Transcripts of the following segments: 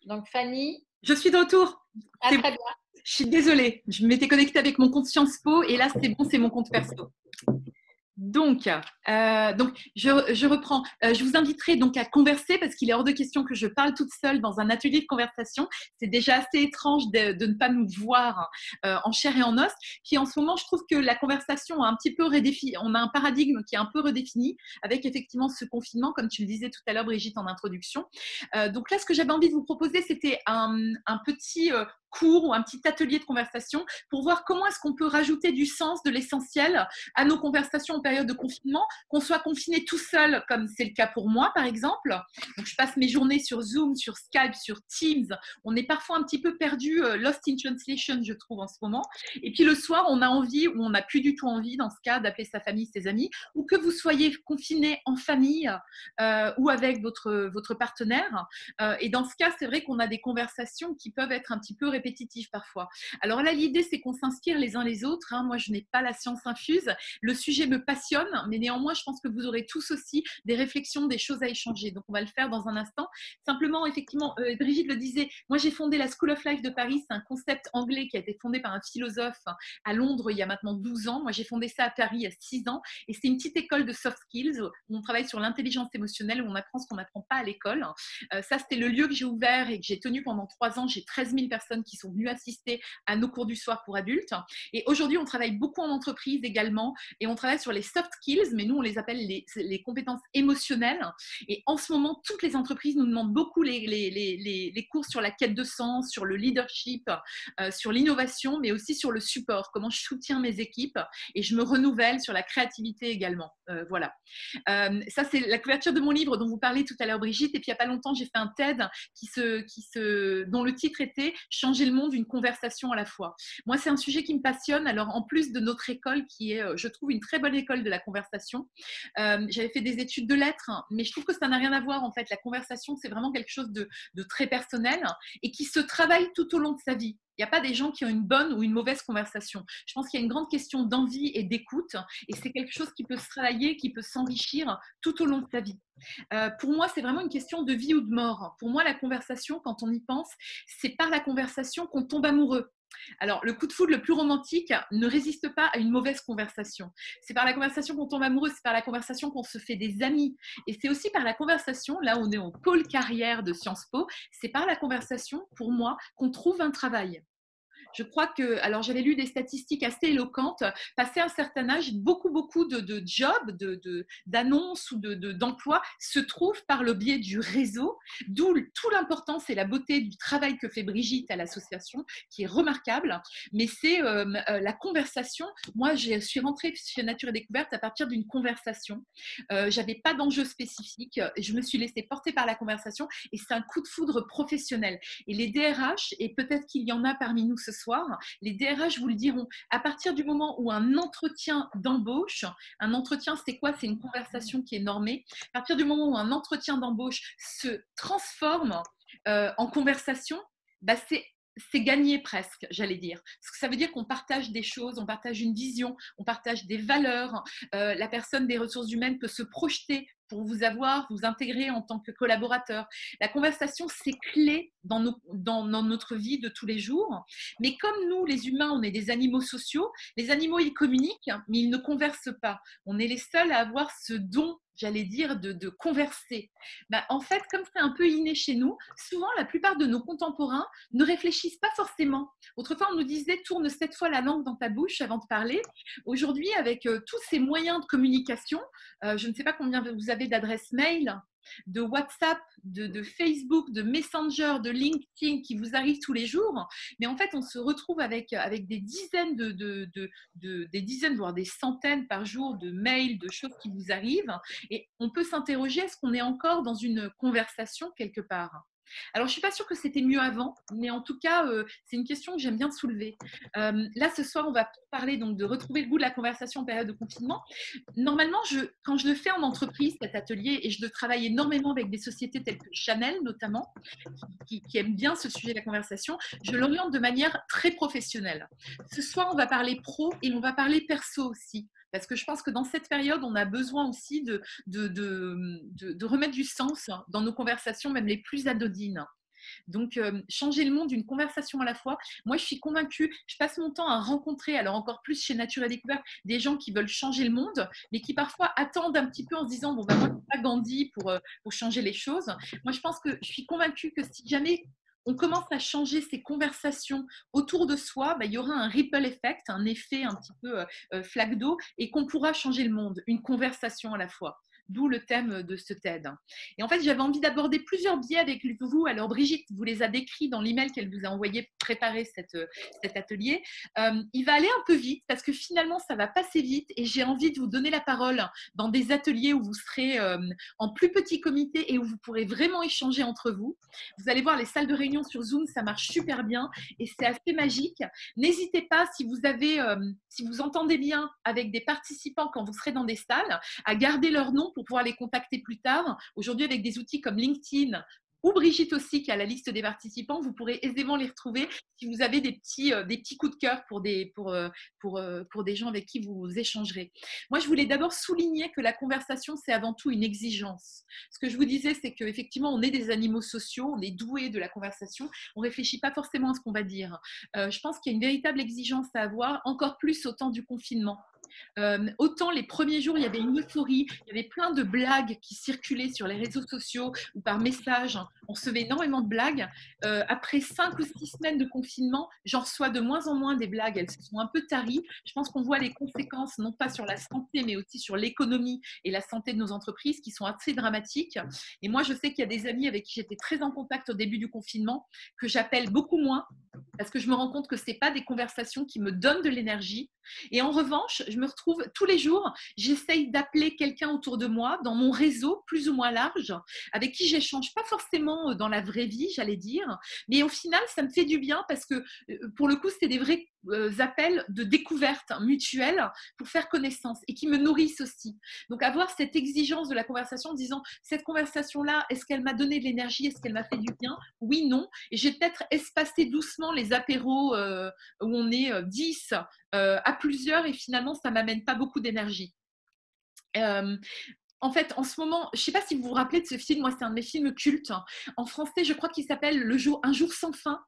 Donc, Fanny, Je suis de retour. C'est bon. très bien. Je suis désolée. Je m'étais connectée avec mon compte Sciences Po et là, c'est bon, c'est mon compte perso. Donc, je reprends. Je vous inviterai donc à converser parce qu'il est hors de question que je parle toute seule dans un atelier de conversation. C'est déjà assez étrange de ne pas nous voir en chair et en os. Puis en ce moment, je trouve que la conversation a un petit peu redéfini. On a un paradigme qui est un peu redéfini avec effectivement ce confinement, comme tu le disais tout à l'heure, Brigitte, en introduction. Donc là, ce que j'avais envie de vous proposer, c'était un petit cours ou un petit atelier de conversation pour voir comment est-ce qu'on peut rajouter du sens, de l'essentiel à nos conversations en période de confinement, qu'on soit confiné tout seul, comme c'est le cas pour moi, par exemple. Donc, je passe mes journées sur Zoom, sur Skype, sur Teams. On est parfois un petit peu perdu, lost in translation, je trouve, en ce moment. Et puis, le soir, on a envie, ou on n'a plus du tout envie, dans ce cas, d'appeler sa famille, ses amis, ou que vous soyez confiné en famille ou avec votre partenaire. Et dans ce cas, c'est vrai qu'on a des conversations qui peuvent être un petit peu répétitives parfois. Alors là, l'idée, c'est qu'on s'inspire les uns les autres. Moi, je n'ai pas la science infuse. Le sujet me passionne, mais néanmoins, je pense que vous aurez tous aussi des réflexions, des choses à échanger. Donc, on va le faire dans un instant. Simplement, effectivement, Brigitte le disait, moi, j'ai fondé la School of Life de Paris. C'est un concept anglais qui a été fondé par un philosophe à Londres il y a maintenant 12 ans. Moi, j'ai fondé ça à Paris il y a 6 ans. Et c'est une petite école de soft skills où on travaille sur l'intelligence émotionnelle, où on apprend ce qu'on n'apprend pas à l'école. Ça, c'était le lieu que j'ai ouvert et que j'ai tenu pendant 3 ans. J'ai 13 000 personnes qui sont venues assister à nos cours du soir pour adultes. Et aujourd'hui, on travaille beaucoup en entreprise également et on travaille sur les soft skills, mais nous, on les appelle les compétences émotionnelles. Et en ce moment, toutes les entreprises nous demandent beaucoup les cours sur la quête de sens, sur le leadership, sur l'innovation, mais aussi sur le support, comment je soutiens mes équipes et je me renouvelle sur la créativité également. Voilà. Ça, c'est la couverture de mon livre dont vous parlez tout à l'heure, Brigitte. Et puis, il n'y a pas longtemps, j'ai fait un TED dont le titre était « Changer le monde, une conversation à la fois ». Moi, c'est un sujet qui me passionne. Alors, en plus de notre école, qui est, je trouve, une très bonne école de la conversation, j'avais fait des études de lettres, mais je trouve que ça n'a rien à voir. En fait, la conversation, c'est vraiment quelque chose de très personnel et qui se travaille tout au long de sa vie. Il n'y a pas des gens qui ont une bonne ou une mauvaise conversation. Je pense qu'il y a une grande question d'envie et d'écoute et c'est quelque chose qui peut se travailler, qui peut s'enrichir tout au long de sa vie. Pour moi, c'est vraiment une question de vie ou de mort. Pour moi, la conversation, quand on y pense, c'est par la conversation qu'on tombe amoureux. Alors, le coup de foudre le plus romantique ne résiste pas à une mauvaise conversation. C'est par la conversation qu'on tombe amoureux, c'est par la conversation qu'on se fait des amis. Et c'est aussi par la conversation, là on est au pôle carrière de Sciences Po, c'est par la conversation, pour moi, qu'on trouve un travail. Je crois que, alors j'avais lu des statistiques assez éloquentes, passé un certain âge, beaucoup de jobs, d'annonces ou d'emplois se trouvent par le biais du réseau, d'où toute l'importance et la beauté du travail que fait Brigitte à l'association, qui est remarquable, mais c'est la conversation. Moi, je suis rentrée chez Nature et Découverte à partir d'une conversation. J'avais pas d'enjeu spécifique, je me suis laissée porter par la conversation et c'est un coup de foudre professionnel. Et les DRH, et peut-être qu'il y en a parmi nous ce soir, les DRH vous le diront, à partir du moment où un entretien d'embauche, un entretien c'est quoi? C'est une conversation qui est normée. À partir du moment où un entretien d'embauche se transforme en conversation, c'est gagné presque, j'allais dire. Parce que ça veut dire qu'on partage des choses, on partage une vision, on partage des valeurs. La personne des ressources humaines peut se projeter pour vous intégrer en tant que collaborateur. La conversation, c'est clé dans notre vie de tous les jours. Mais comme nous, les humains, on est des animaux sociaux, les animaux, ils communiquent, mais ils ne conversent pas. On est les seuls à avoir ce don, j'allais dire, de converser. En fait, comme c'est un peu inné chez nous, souvent, la plupart de nos contemporains ne réfléchissent pas forcément. Autrefois, on nous disait, tourne 7 fois la langue dans ta bouche avant de parler. Aujourd'hui, avec tous ces moyens de communication, je ne sais pas combien vous avez d'adresses mail, de WhatsApp, de Facebook, de Messenger, de LinkedIn qui vous arrivent tous les jours. Mais en fait, on se retrouve avec des dizaines, des dizaines, voire des centaines par jour de mails, de choses qui vous arrivent. Et on peut s'interroger, est-ce qu'on est encore dans une conversation quelque part? Alors, je ne suis pas sûre que c'était mieux avant, mais en tout cas, c'est une question que j'aime bien soulever. Là, ce soir, on va parler donc de retrouver le goût de la conversation en période de confinement. Normalement, quand je le fais en entreprise, cet atelier, et je travaille énormément avec des sociétés telles que Chanel, notamment, qui aiment bien ce sujet de la conversation, je l'oriente de manière très professionnelle. Ce soir, on va parler pro et on va parler perso aussi. Parce que je pense que dans cette période, on a besoin aussi de remettre du sens dans nos conversations, même les plus anodines. Donc, changer le monde d'une conversation à la fois. Moi, je suis convaincue, je passe mon temps à rencontrer, alors encore plus chez Nature et Découverte, des gens qui veulent changer le monde, mais qui parfois attendent un petit peu en se disant, bon, ben, moi, je ne suis pas Gandhi pour changer les choses. Moi, je pense que je suis convaincue que si jamais on commence à changer ces conversations autour de soi, il y aura un ripple effect, un effet un petit peu flaque d'eau, et qu'on pourra changer le monde, une conversation à la fois. D'où le thème de ce TED. Et en fait, j'avais envie d'aborder plusieurs biais avec vous. Alors, Brigitte vous les a décrits dans l'email qu'elle vous a envoyé pour préparer cet atelier. Il va aller un peu vite parce que finalement, ça va passer vite et j'ai envie de vous donner la parole dans des ateliers où vous serez en plus petit comité et où vous pourrez vraiment échanger entre vous. Vous allez voir, les salles de réunion sur Zoom, ça marche super bien et c'est assez magique. N'hésitez pas, si vous entendez bien avec des participants quand vous serez dans des salles, à garder leur nom pour pouvoir les contacter plus tard. Aujourd'hui, avec des outils comme LinkedIn ou Brigitte aussi, qui a la liste des participants, vous pourrez aisément les retrouver si vous avez des petits coups de cœur pour des gens avec qui vous échangerez. Moi, je voulais d'abord souligner que la conversation, c'est avant tout une exigence. Ce que je vous disais, c'est qu'effectivement, on est des animaux sociaux, on est doués de la conversation, on ne réfléchit pas forcément à ce qu'on va dire. Je pense qu'il y a une véritable exigence à avoir, encore plus au temps du confinement. Autant les premiers jours, il y avait une euphorie, il y avait plein de blagues qui circulaient sur les réseaux sociaux ou par message. On recevait énormément de blagues. Après 5 ou 6 semaines de confinement, j'en reçois de moins en moins des blagues. Elles se sont un peu taries. Je pense qu'on voit les conséquences, non pas sur la santé, mais aussi sur l'économie et la santé de nos entreprises qui sont assez dramatiques. Et moi, je sais qu'il y a des amis avec qui j'étais très en contact au début du confinement, que j'appelle beaucoup moins, parce que je me rends compte que ce n'est pas des conversations qui me donnent de l'énergie. Et en revanche, je me retrouve tous les jours, j'essaye d'appeler quelqu'un autour de moi, dans mon réseau plus ou moins large, avec qui j'échange pas forcément dans la vraie vie, j'allais dire, mais au final, ça me fait du bien parce que pour le coup, c'est des vrais appels de découverte mutuelle pour faire connaissance et qui me nourrissent aussi. Donc, avoir cette exigence de la conversation en disant, cette conversation-là, est-ce qu'elle m'a donné de l'énergie? Est-ce qu'elle m'a fait du bien? Oui, non. Et j'ai peut-être espacé doucement les apéros où on est 10 à plusieurs et finalement, ça ne m'amène pas beaucoup d'énergie. En fait, en ce moment, je ne sais pas si vous vous rappelez de ce film, moi c'est un de mes films cultes. En français, je crois qu'il s'appelle Un jour sans fin.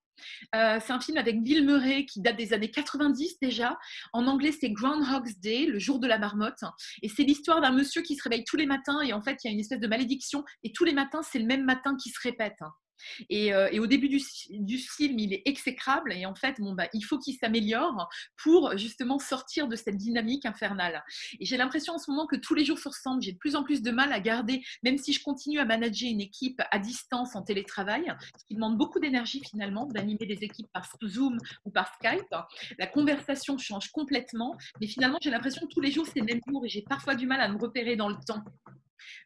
C'est un film avec Bill Murray qui date des années 90 déjà. En anglais, c'est Groundhog's Day, le jour de la marmotte. Et c'est l'histoire d'un monsieur qui se réveille tous les matins et en fait, il y a une espèce de malédiction. Et tous les matins, c'est le même matin qui se répète. Et au début du film, il est exécrable et en fait, il faut qu'il s'améliore pour justement sortir de cette dynamique infernale. Et j'ai l'impression en ce moment que tous les jours se ressemblent. J'ai de plus en plus de mal à garder, même si je continue à manager une équipe à distance en télétravail, ce qui demande beaucoup d'énergie finalement, d'animer des équipes par Zoom ou par Skype. La conversation change complètement, mais finalement, j'ai l'impression que tous les jours, c'est le même jour et j'ai parfois du mal à me repérer dans le temps.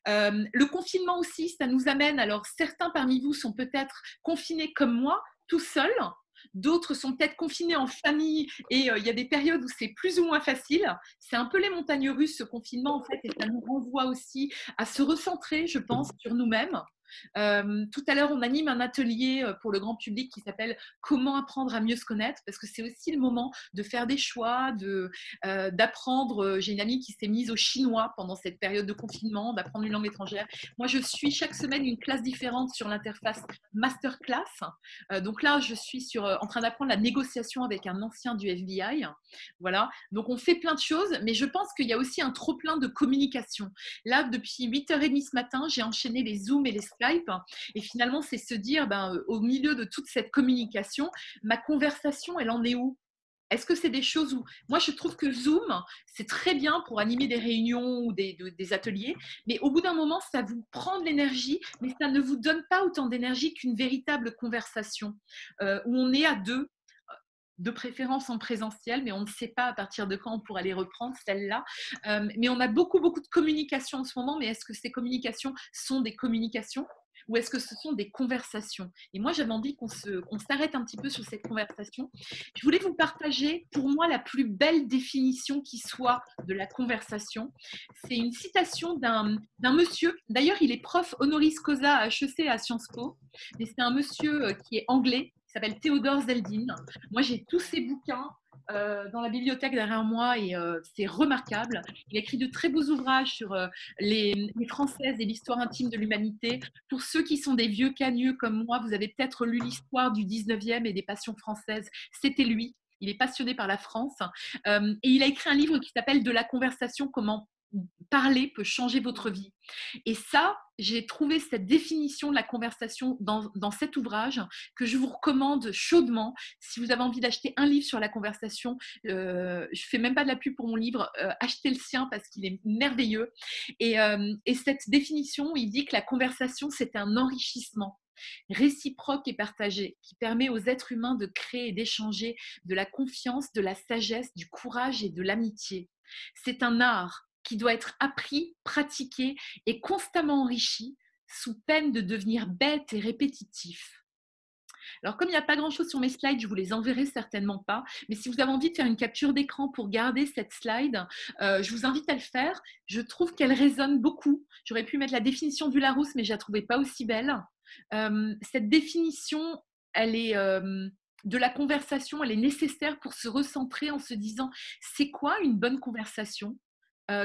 Le confinement aussi, ça nous amène, alors certains parmi vous sont peut-être confinés comme moi, tout seuls, d'autres sont peut-être confinés en famille et il y a des périodes où c'est plus ou moins facile. C'est un peu les montagnes russes ce confinement en fait et ça nous renvoie aussi à se recentrer, je pense, sur nous-mêmes. Tout à l'heure, on anime un atelier pour le grand public qui s'appelle Comment apprendre à mieux se connaître, parce que c'est aussi le moment de faire des choix, d'apprendre. J'ai une amie qui s'est mise au chinois pendant cette période de confinement, d'apprendre une langue étrangère. Moi, je suis chaque semaine une classe différente sur l'interface masterclass. Donc là, je suis en train d'apprendre la négociation avec un ancien du FBI. Voilà. Donc, on fait plein de choses, mais je pense qu'il y a aussi un trop-plein de communication. Là, depuis 8h30 ce matin, j'ai enchaîné les Zooms et les Skype. Et finalement, c'est se dire, au milieu de toute cette communication, ma conversation, elle en est où? Est-ce que c'est des choses où… Moi, je trouve que Zoom, c'est très bien pour animer des réunions ou des ateliers, mais au bout d'un moment, ça vous prend de l'énergie, mais ça ne vous donne pas autant d'énergie qu'une véritable conversation où on est à deux, de préférence en présentiel, mais on ne sait pas à partir de quand on pourra les reprendre, celles-là. Mais on a beaucoup de communication en ce moment, mais est-ce que ces communications sont des communications ou est-ce que ce sont des conversations? Et moi, j'avais envie qu'on s'arrête un petit peu sur cette conversation. Je voulais vous partager, pour moi, la plus belle définition qui soit de la conversation. C'est une citation d'un monsieur, d'ailleurs, il est prof honoris causa à HEC à Sciences Po, mais c'est un monsieur qui est anglais, qui s'appelle Theodore Zeldin. Moi, j'ai tous ses bouquins. dans la bibliothèque derrière moi et c'est remarquable. Il a écrit de très beaux ouvrages sur les Françaises et l'histoire intime de l'humanité. Pour ceux qui sont des vieux cagneux comme moi, vous avez peut-être lu l'histoire du 19e et des passions françaises. C'était lui. Il est passionné par la France. Et il a écrit un livre qui s'appelle De la conversation, comment parler peut changer votre vie. Et ça, j'ai trouvé cette définition de la conversation dans cet ouvrage que je vous recommande chaudement. Si vous avez envie d'acheter un livre sur la conversation, je fais même pas de la pub pour mon livre, achetez le sien parce qu'il est merveilleux. Et cette définition, il dit que la conversation, c'est un enrichissement réciproque et partagé qui permet aux êtres humains de créer et d'échanger de la confiance, de la sagesse, du courage et de l'amitié. C'est un art qui doit être appris, pratiqué et constamment enrichi sous peine de devenir bête et répétitif. Alors, comme il n'y a pas grand-chose sur mes slides, je vous les enverrai certainement pas. Mais si vous avez envie de faire une capture d'écran pour garder cette slide, je vous invite à le faire. Je trouve qu'elle résonne beaucoup. J'aurais pu mettre la définition du Larousse, mais je ne la trouvais pas aussi belle. Cette définition, elle est de la conversation, elle est nécessaire pour se recentrer en se disant c'est quoi une bonne conversation?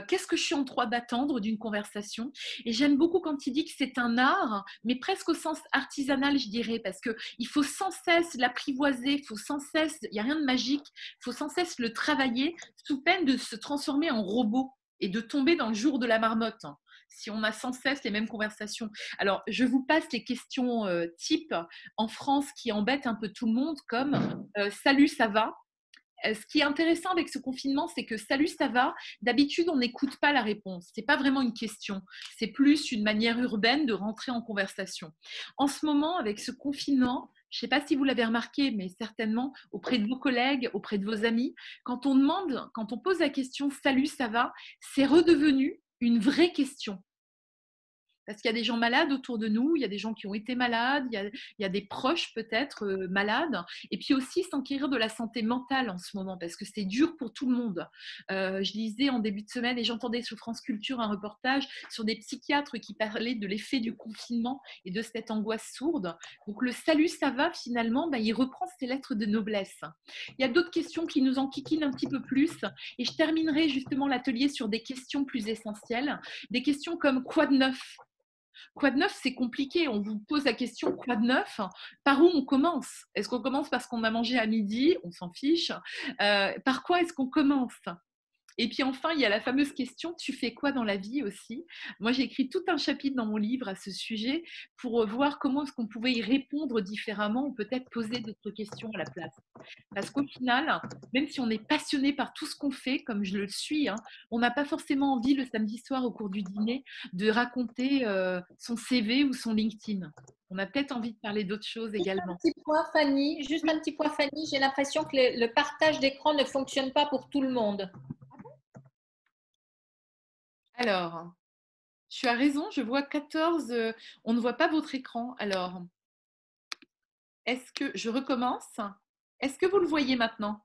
Qu'est-ce que je suis en droit d'attendre d'une conversation? Et j'aime beaucoup quand il dit que c'est un art, mais presque au sens artisanal, je dirais, parce qu'il faut sans cesse l'apprivoiser, il n'y a rien de magique, il faut sans cesse le travailler sous peine de se transformer en robot et de tomber dans le jour de la marmotte, hein, si on a sans cesse les mêmes conversations. Alors, je vous passe les questions types en France qui embêtent un peu tout le monde, comme salut, ça va? Ce qui est intéressant avec ce confinement, c'est que salut, ça va? D'habitude, on n'écoute pas la réponse. Ce n'est pas vraiment une question. C'est plus une manière urbaine de rentrer en conversation. En ce moment, avec ce confinement, je ne sais pas si vous l'avez remarqué, mais certainement auprès de vos collègues, auprès de vos amis, quand on pose la question salut, ça va? C'est redevenu une vraie question. Parce qu'il y a des gens malades autour de nous, il y a des gens qui ont été malades, il y a des proches peut-être malades, et puis aussi s'enquérir de la santé mentale en ce moment, parce que c'est dur pour tout le monde. Je lisais en début de semaine et j'entendais sur France Culture un reportage sur des psychiatres qui parlaient de l'effet du confinement et de cette angoisse sourde. Donc le salut, ça va finalement, il reprend ses lettres de noblesse. Il y a d'autres questions qui nous enquiquinent un petit peu plus, et je terminerai justement l'atelier sur des questions plus essentielles, des questions comme quoi de neuf? Quoi de neuf, c'est compliqué. On vous pose la question quoi de neuf? Par où on commence? Est-ce qu'on commence parce qu'on a mangé à midi? On s'en fiche. Par quoi est-ce qu'on commence? Et puis enfin, il y a la fameuse question, tu fais quoi dans la vie aussi? Moi, j'ai écrit tout un chapitre dans mon livre à ce sujet pour voir comment est-ce qu'on pouvait y répondre différemment ou peut-être poser d'autres questions à la place. Parce qu'au final, même si on est passionné par tout ce qu'on fait, comme je le suis, hein, on n'a pas forcément envie le samedi soir au cours du dîner de raconter son CV ou son LinkedIn. On a peut-être envie de parler d'autres choses également. Juste un petit point, Fanny. J'ai l'impression que le partage d'écran ne fonctionne pas pour tout le monde. Alors, tu as raison, je vois 14, on ne voit pas votre écran. Alors, est-ce que je recommence? Est-ce que vous le voyez maintenant?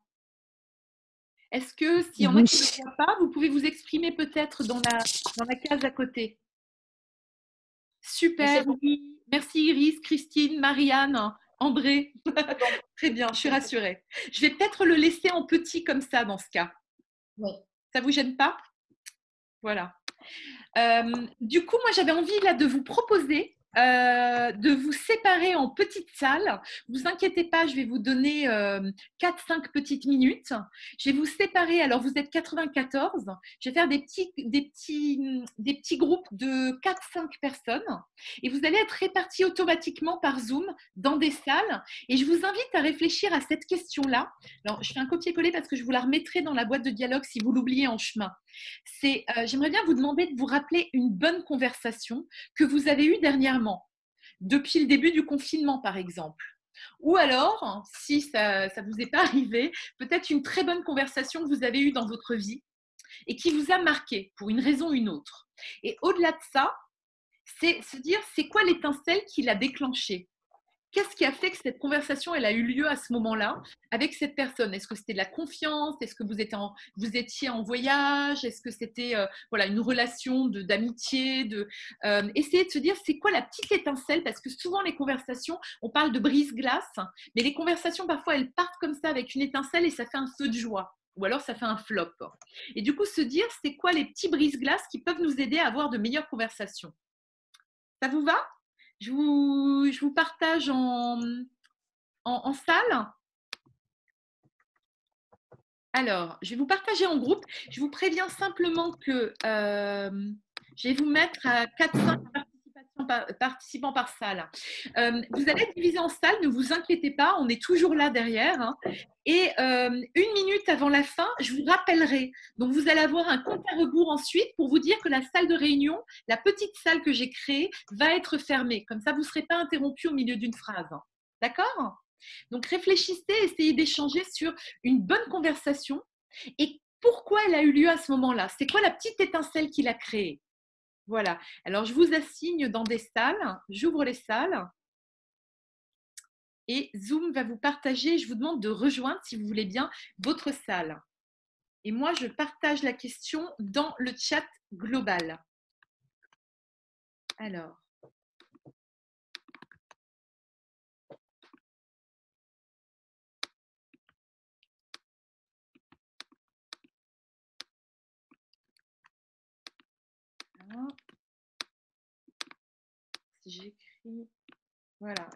Est-ce que s'il y en a qui ne le voient pas, vous pouvez vous exprimer peut-être dans la case à côté? Super, oui. Merci Iris, Christine, Marianne, André. Très bien, je suis rassurée. Je vais peut-être le laisser en petit comme ça dans ce cas. Oui. Ça ne vous gêne pas? Voilà. Du coup, moi, j'avais envie là de vous proposer de vous séparer en petites salles. Ne vous inquiétez pas, je vais vous donner 4-5 petites minutes. Je vais vous séparer. Alors, vous êtes 94. Je vais faire des petits groupes de 4-5 personnes et vous allez être répartis automatiquement par Zoom dans des salles. Et je vous invite à réfléchir à cette question-là. Alors, je fais un copier-coller parce que je vous la remettrai dans la boîte de dialogue si vous l'oubliez en chemin. J'aimerais bien vous demander de vous rappeler une bonne conversation que vous avez eue dernièrement, depuis le début du confinement par exemple. Ou alors, si ça ne vous est pas arrivé, peut-être une très bonne conversation que vous avez eue dans votre vie et qui vous a marqué pour une raison ou une autre. Et au-delà de ça, c'est se dire c'est quoi l'étincelle qui l'a déclenché. qu'est-ce qui a fait que cette conversation, elle a eu lieu à ce moment-là avec cette personne? Est-ce que c'était de la confiance? Est-ce que vous étiez en voyage? Est-ce que c'était voilà, une relation d'amitié? Essayez de se dire, c'est quoi la petite étincelle? Parce que souvent, les conversations, on parle de brise-glace, mais les conversations, parfois, elles partent comme ça avec une étincelle et ça fait un feu de joie. Ou alors, ça fait un flop. Et du coup, se dire, c'est quoi les petits brise-glaces qui peuvent nous aider à avoir de meilleures conversations? Ça vous va? Je vous partage en salle. Alors, je vais vous partager en groupe. Je vous préviens simplement que je vais vous mettre à 4-5 participants par salle. Vous allez être divisés en salles, ne vous inquiétez pas, on est toujours là derrière. Hein. Et 1 minute avant la fin, je vous rappellerai. Donc, vous allez avoir un compte à rebours ensuite pour vous dire que la salle de réunion, la petite salle que j'ai créée, va être fermée. Comme ça, vous ne serez pas interrompu au milieu d'une phrase. D'accord ? Donc, réfléchissez, essayez d'échanger sur une bonne conversation et pourquoi elle a eu lieu à ce moment-là. C'est quoi la petite étincelle qu'il a créée? Voilà. Alors, je vous assigne dans des salles. J'ouvre les salles. Et Zoom va vous partager. Je vous demande de rejoindre, si vous voulez bien, votre salle. Et moi, je partage la question dans le chat global. Alors. Si j'écris, voilà.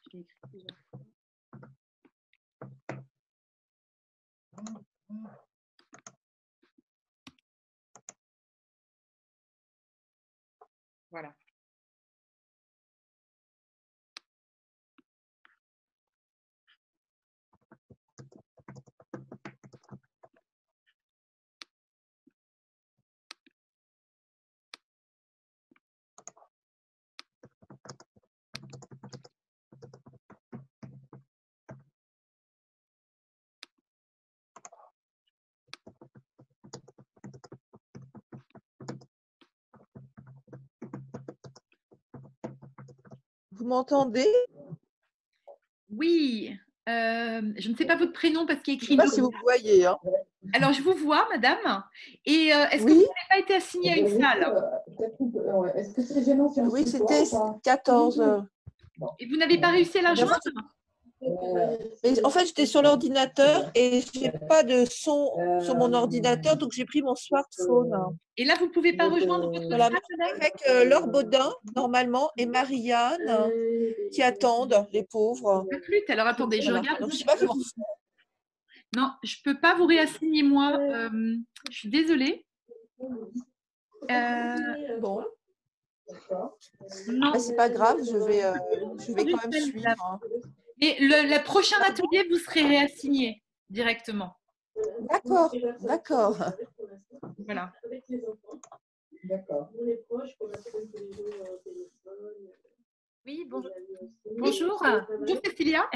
Je l'ai écrit plusieurs fois. Voilà. Vous m'entendez? Oui, je ne sais pas votre prénom parce qu'il y a écrit. Je ne sais pas si vous me voyez. Hein. Alors, je vous vois, madame. Et est-ce que Oui. vous n'avez pas été assignée à une salle? Est-ce que c'est gênant si on Oui, se c'était tutoie ou pas 14. Et vous n'avez pas réussi à la joindre? Mais en fait, j'étais sur l'ordinateur et je n'ai pas de son sur mon ordinateur, donc j'ai pris mon smartphone. Et là, vous ne pouvez pas rejoindre votre Voilà, salle, madame? avec Laure Baudin, normalement, et Marianne, qui attendent, les pauvres. La flûte. Alors, attendez, je Voilà. regarde. Donc, je sais pas comment. Non, je ne peux pas vous réassigner, moi. Je suis désolée. Bon, Non. c'est pas grave, je vais quand même suivre. Hein. Et le prochain atelier, vous serez réassigné directement. D'accord, d'accord. Voilà. D'accord. Oui, bonjour. Bonjour. Bonjour, Cécilia.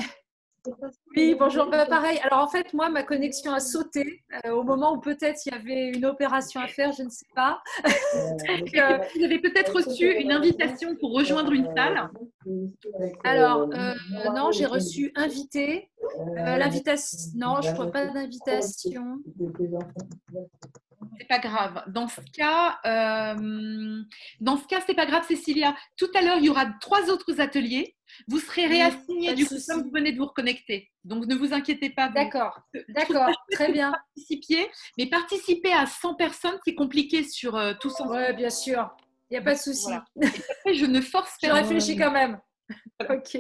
Oui, bonjour. Pareil. Alors en fait, moi, ma connexion a sauté au moment où peut-être il y avait une opération à faire, je ne sais pas. Donc, vous avez peut-être reçu une invitation pour rejoindre une salle. Alors, non, j'ai reçu invité. L'invitation, non, je ne vois pas d'invitation. C'est pas grave. Dans ce cas, c'est pas grave, Cécilia. Tout à l'heure, il y aura 3 autres ateliers. Vous serez réassignés du coup comme vous venez de vous reconnecter. Donc, ne vous inquiétez pas. D'accord, d'accord, très bien. Mais participer à 100 personnes, c'est compliqué sur tous ensemble. Oui, bien sûr. Il n'y a pas de souci. Voilà. Après, je ne force Je réfléchis quand même. Ok.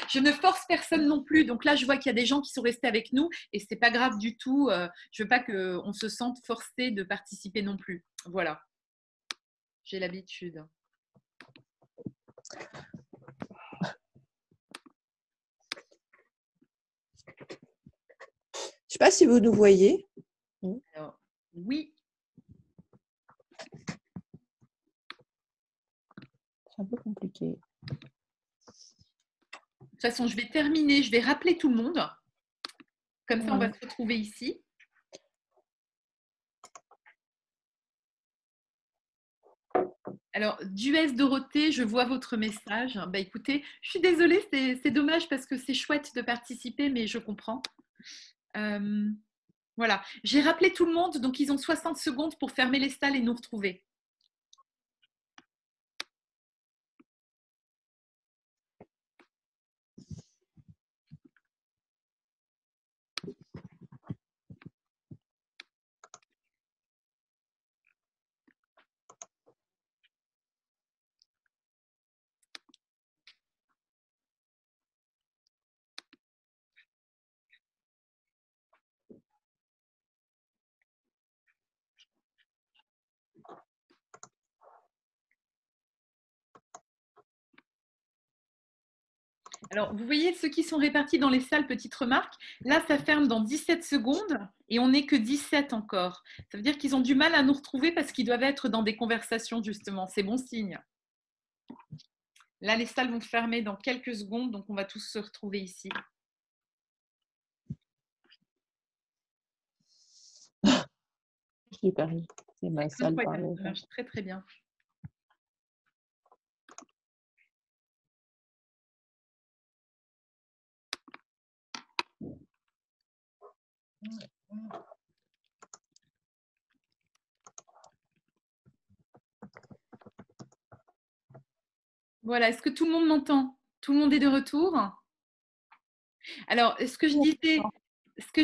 Je ne force personne non plus. Donc là, je vois qu'il y a des gens qui sont restés avec nous et c'est pas grave du tout. Je veux pas qu'on se sente forcé de participer non plus. Voilà. J'ai l'habitude. Je ne sais pas si vous nous voyez. Alors, oui. C'est un peu compliqué. De toute façon, je vais terminer. Je vais rappeler tout le monde. Comme ça, on va se retrouver ici. Alors, Duès Dorothée, je vois votre message. Bah, écoutez, je suis désolée, c'est dommage parce que c'est chouette de participer, mais je comprends. Voilà, j'ai rappelé tout le monde, donc ils ont 60 secondes pour fermer les salles et nous retrouver. Alors, vous voyez ceux qui sont répartis dans les salles, petite remarque, là, ça ferme dans 17 secondes et on n'est que 17 encore. Ça veut dire qu'ils ont du mal à nous retrouver parce qu'ils doivent être dans des conversations, justement. C'est bon signe. Là, les salles vont fermer dans quelques secondes, donc on va tous se retrouver ici. J'ai Paris, c'est ma salle. Ça marche très très bien. Voilà, est-ce que tout le monde m'entend? Tout le monde est de retour? Alors, ce que je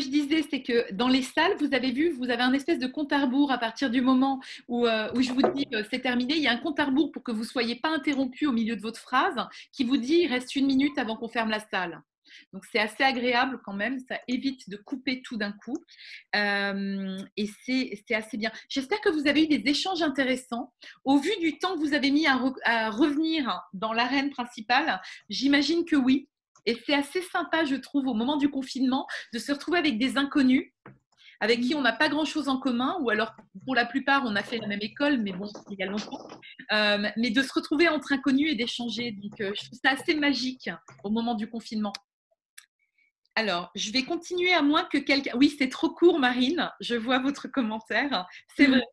disais, c'est que dans les salles, vous avez vu, vous avez un espèce de compte à rebours à partir du moment où je vous dis c'est terminé. Il y a un compte à rebours pour que vous ne soyez pas interrompu au milieu de votre phrase qui vous dit il reste 1 minute avant qu'on ferme la salle. Donc, c'est assez agréable quand même. Ça évite de couper tout d'un coup. Et c'est assez bien. J'espère que vous avez eu des échanges intéressants. Au vu du temps que vous avez mis à revenir dans l'arène principale, j'imagine que oui. Et c'est assez sympa, je trouve, au moment du confinement, de se retrouver avec des inconnus avec qui on n'a pas grand-chose en commun, ou alors pour la plupart, on a fait la même école, mais bon, il y a longtemps. Mais de se retrouver entre inconnus et d'échanger. Donc, je trouve ça assez magique au moment du confinement. Alors, je vais continuer à moins que quelqu'un… Oui, c'est trop court, Marine. Je vois votre commentaire. C'est vrai.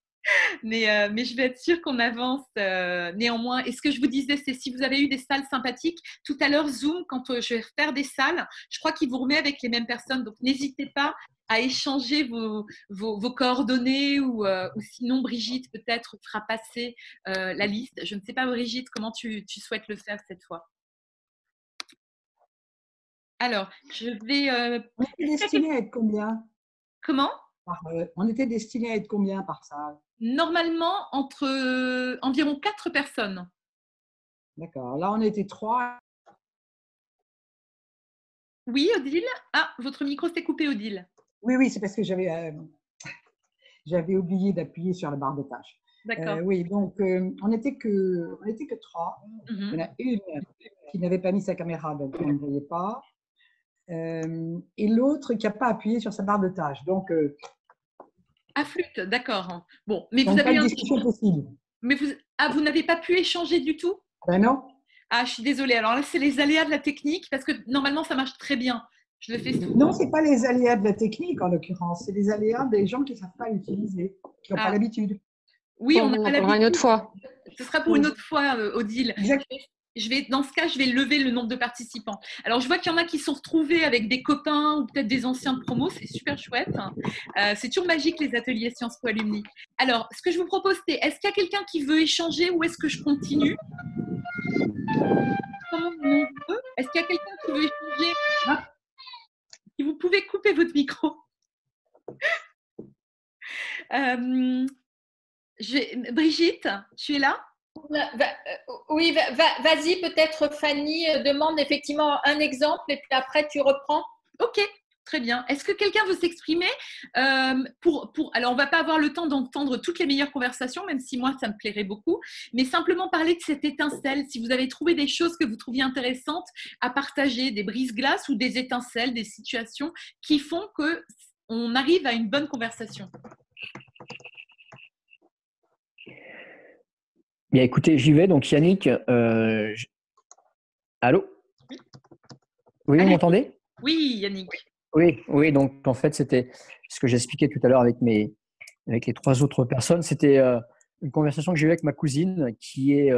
Mais je vais être sûre qu'on avance néanmoins. Et ce que je vous disais, c'est si vous avez eu des salles sympathiques, tout à l'heure, Zoom, quand je vais refaire des salles, je crois qu'il vous remet avec les mêmes personnes. Donc, n'hésitez pas à échanger vos coordonnées ou sinon, Brigitte, peut-être, fera passer la liste. Je ne sais pas, Brigitte, comment tu souhaites le faire cette fois. Alors, je vais… On était destiné à être combien? Comment? On était destiné à être combien par salle? Normalement, entre environ 4 personnes. D'accord. Là, on était 3. Oui, Odile? Ah, votre micro s'est coupé, Odile. Oui, c'est parce que j'avais oublié d'appuyer sur la barre de tâches. D'accord. Oui, donc on n'était que 3. Il y en a une qui n'avait pas mis sa caméra, donc on ne voyait pas. Et l'autre qui n'a pas appuyé sur sa barre de tâches. Donc, à flûte, d'accord. Bon, mais donc vous avez pas de discussion possible. Mais vous n'avez pas pu échanger du tout? Ben non. Ah, je suis désolée. Alors là, c'est les aléas de la technique parce que normalement, ça marche très bien. Je le fais souvent. Non, ce n'est pas les aléas de la technique en l'occurrence. C'est les aléas des gens qui ne savent pas l'utiliser, qui n'ont pas l'habitude. Oui, on a l'habitude. Une autre fois. Ce sera pour une autre fois, Odile. Exactement. Dans ce cas, je vais lever le nombre de participants. Alors, je vois qu'il y en a qui sont retrouvés avec des copains ou peut-être des anciens de promo. C'est super chouette. C'est toujours magique, les ateliers Sciences Po Alumni. Alors, ce que je vous propose, c'est est-ce qu'il y a quelqu'un qui veut échanger ou est-ce que je continue? Est-ce qu'il y a quelqu'un qui veut échanger? Si vous pouvez couper votre micro. Brigitte, tu es là? Oui, vas-y, peut-être Fanny demande effectivement un exemple et puis après tu reprends. Ok, très bien. Est-ce que quelqu'un veut s'exprimer alors, on ne va pas avoir le temps d'entendre toutes les meilleures conversations, même si moi, ça me plairait beaucoup, mais simplement parler de cette étincelle. Si vous avez trouvé des choses que vous trouviez intéressantes à partager, des brises-glaces ou des étincelles, des situations qui font qu'on arrive à une bonne conversation. Bien, écoutez, j'y vais. Donc, Yannick, allô? Oui, vous m'entendez? Oui, Yannick. Oui. Donc, en fait, c'était ce que j'expliquais tout à l'heure avec les 3 autres personnes. C'était une conversation que j'ai eue avec ma cousine qui est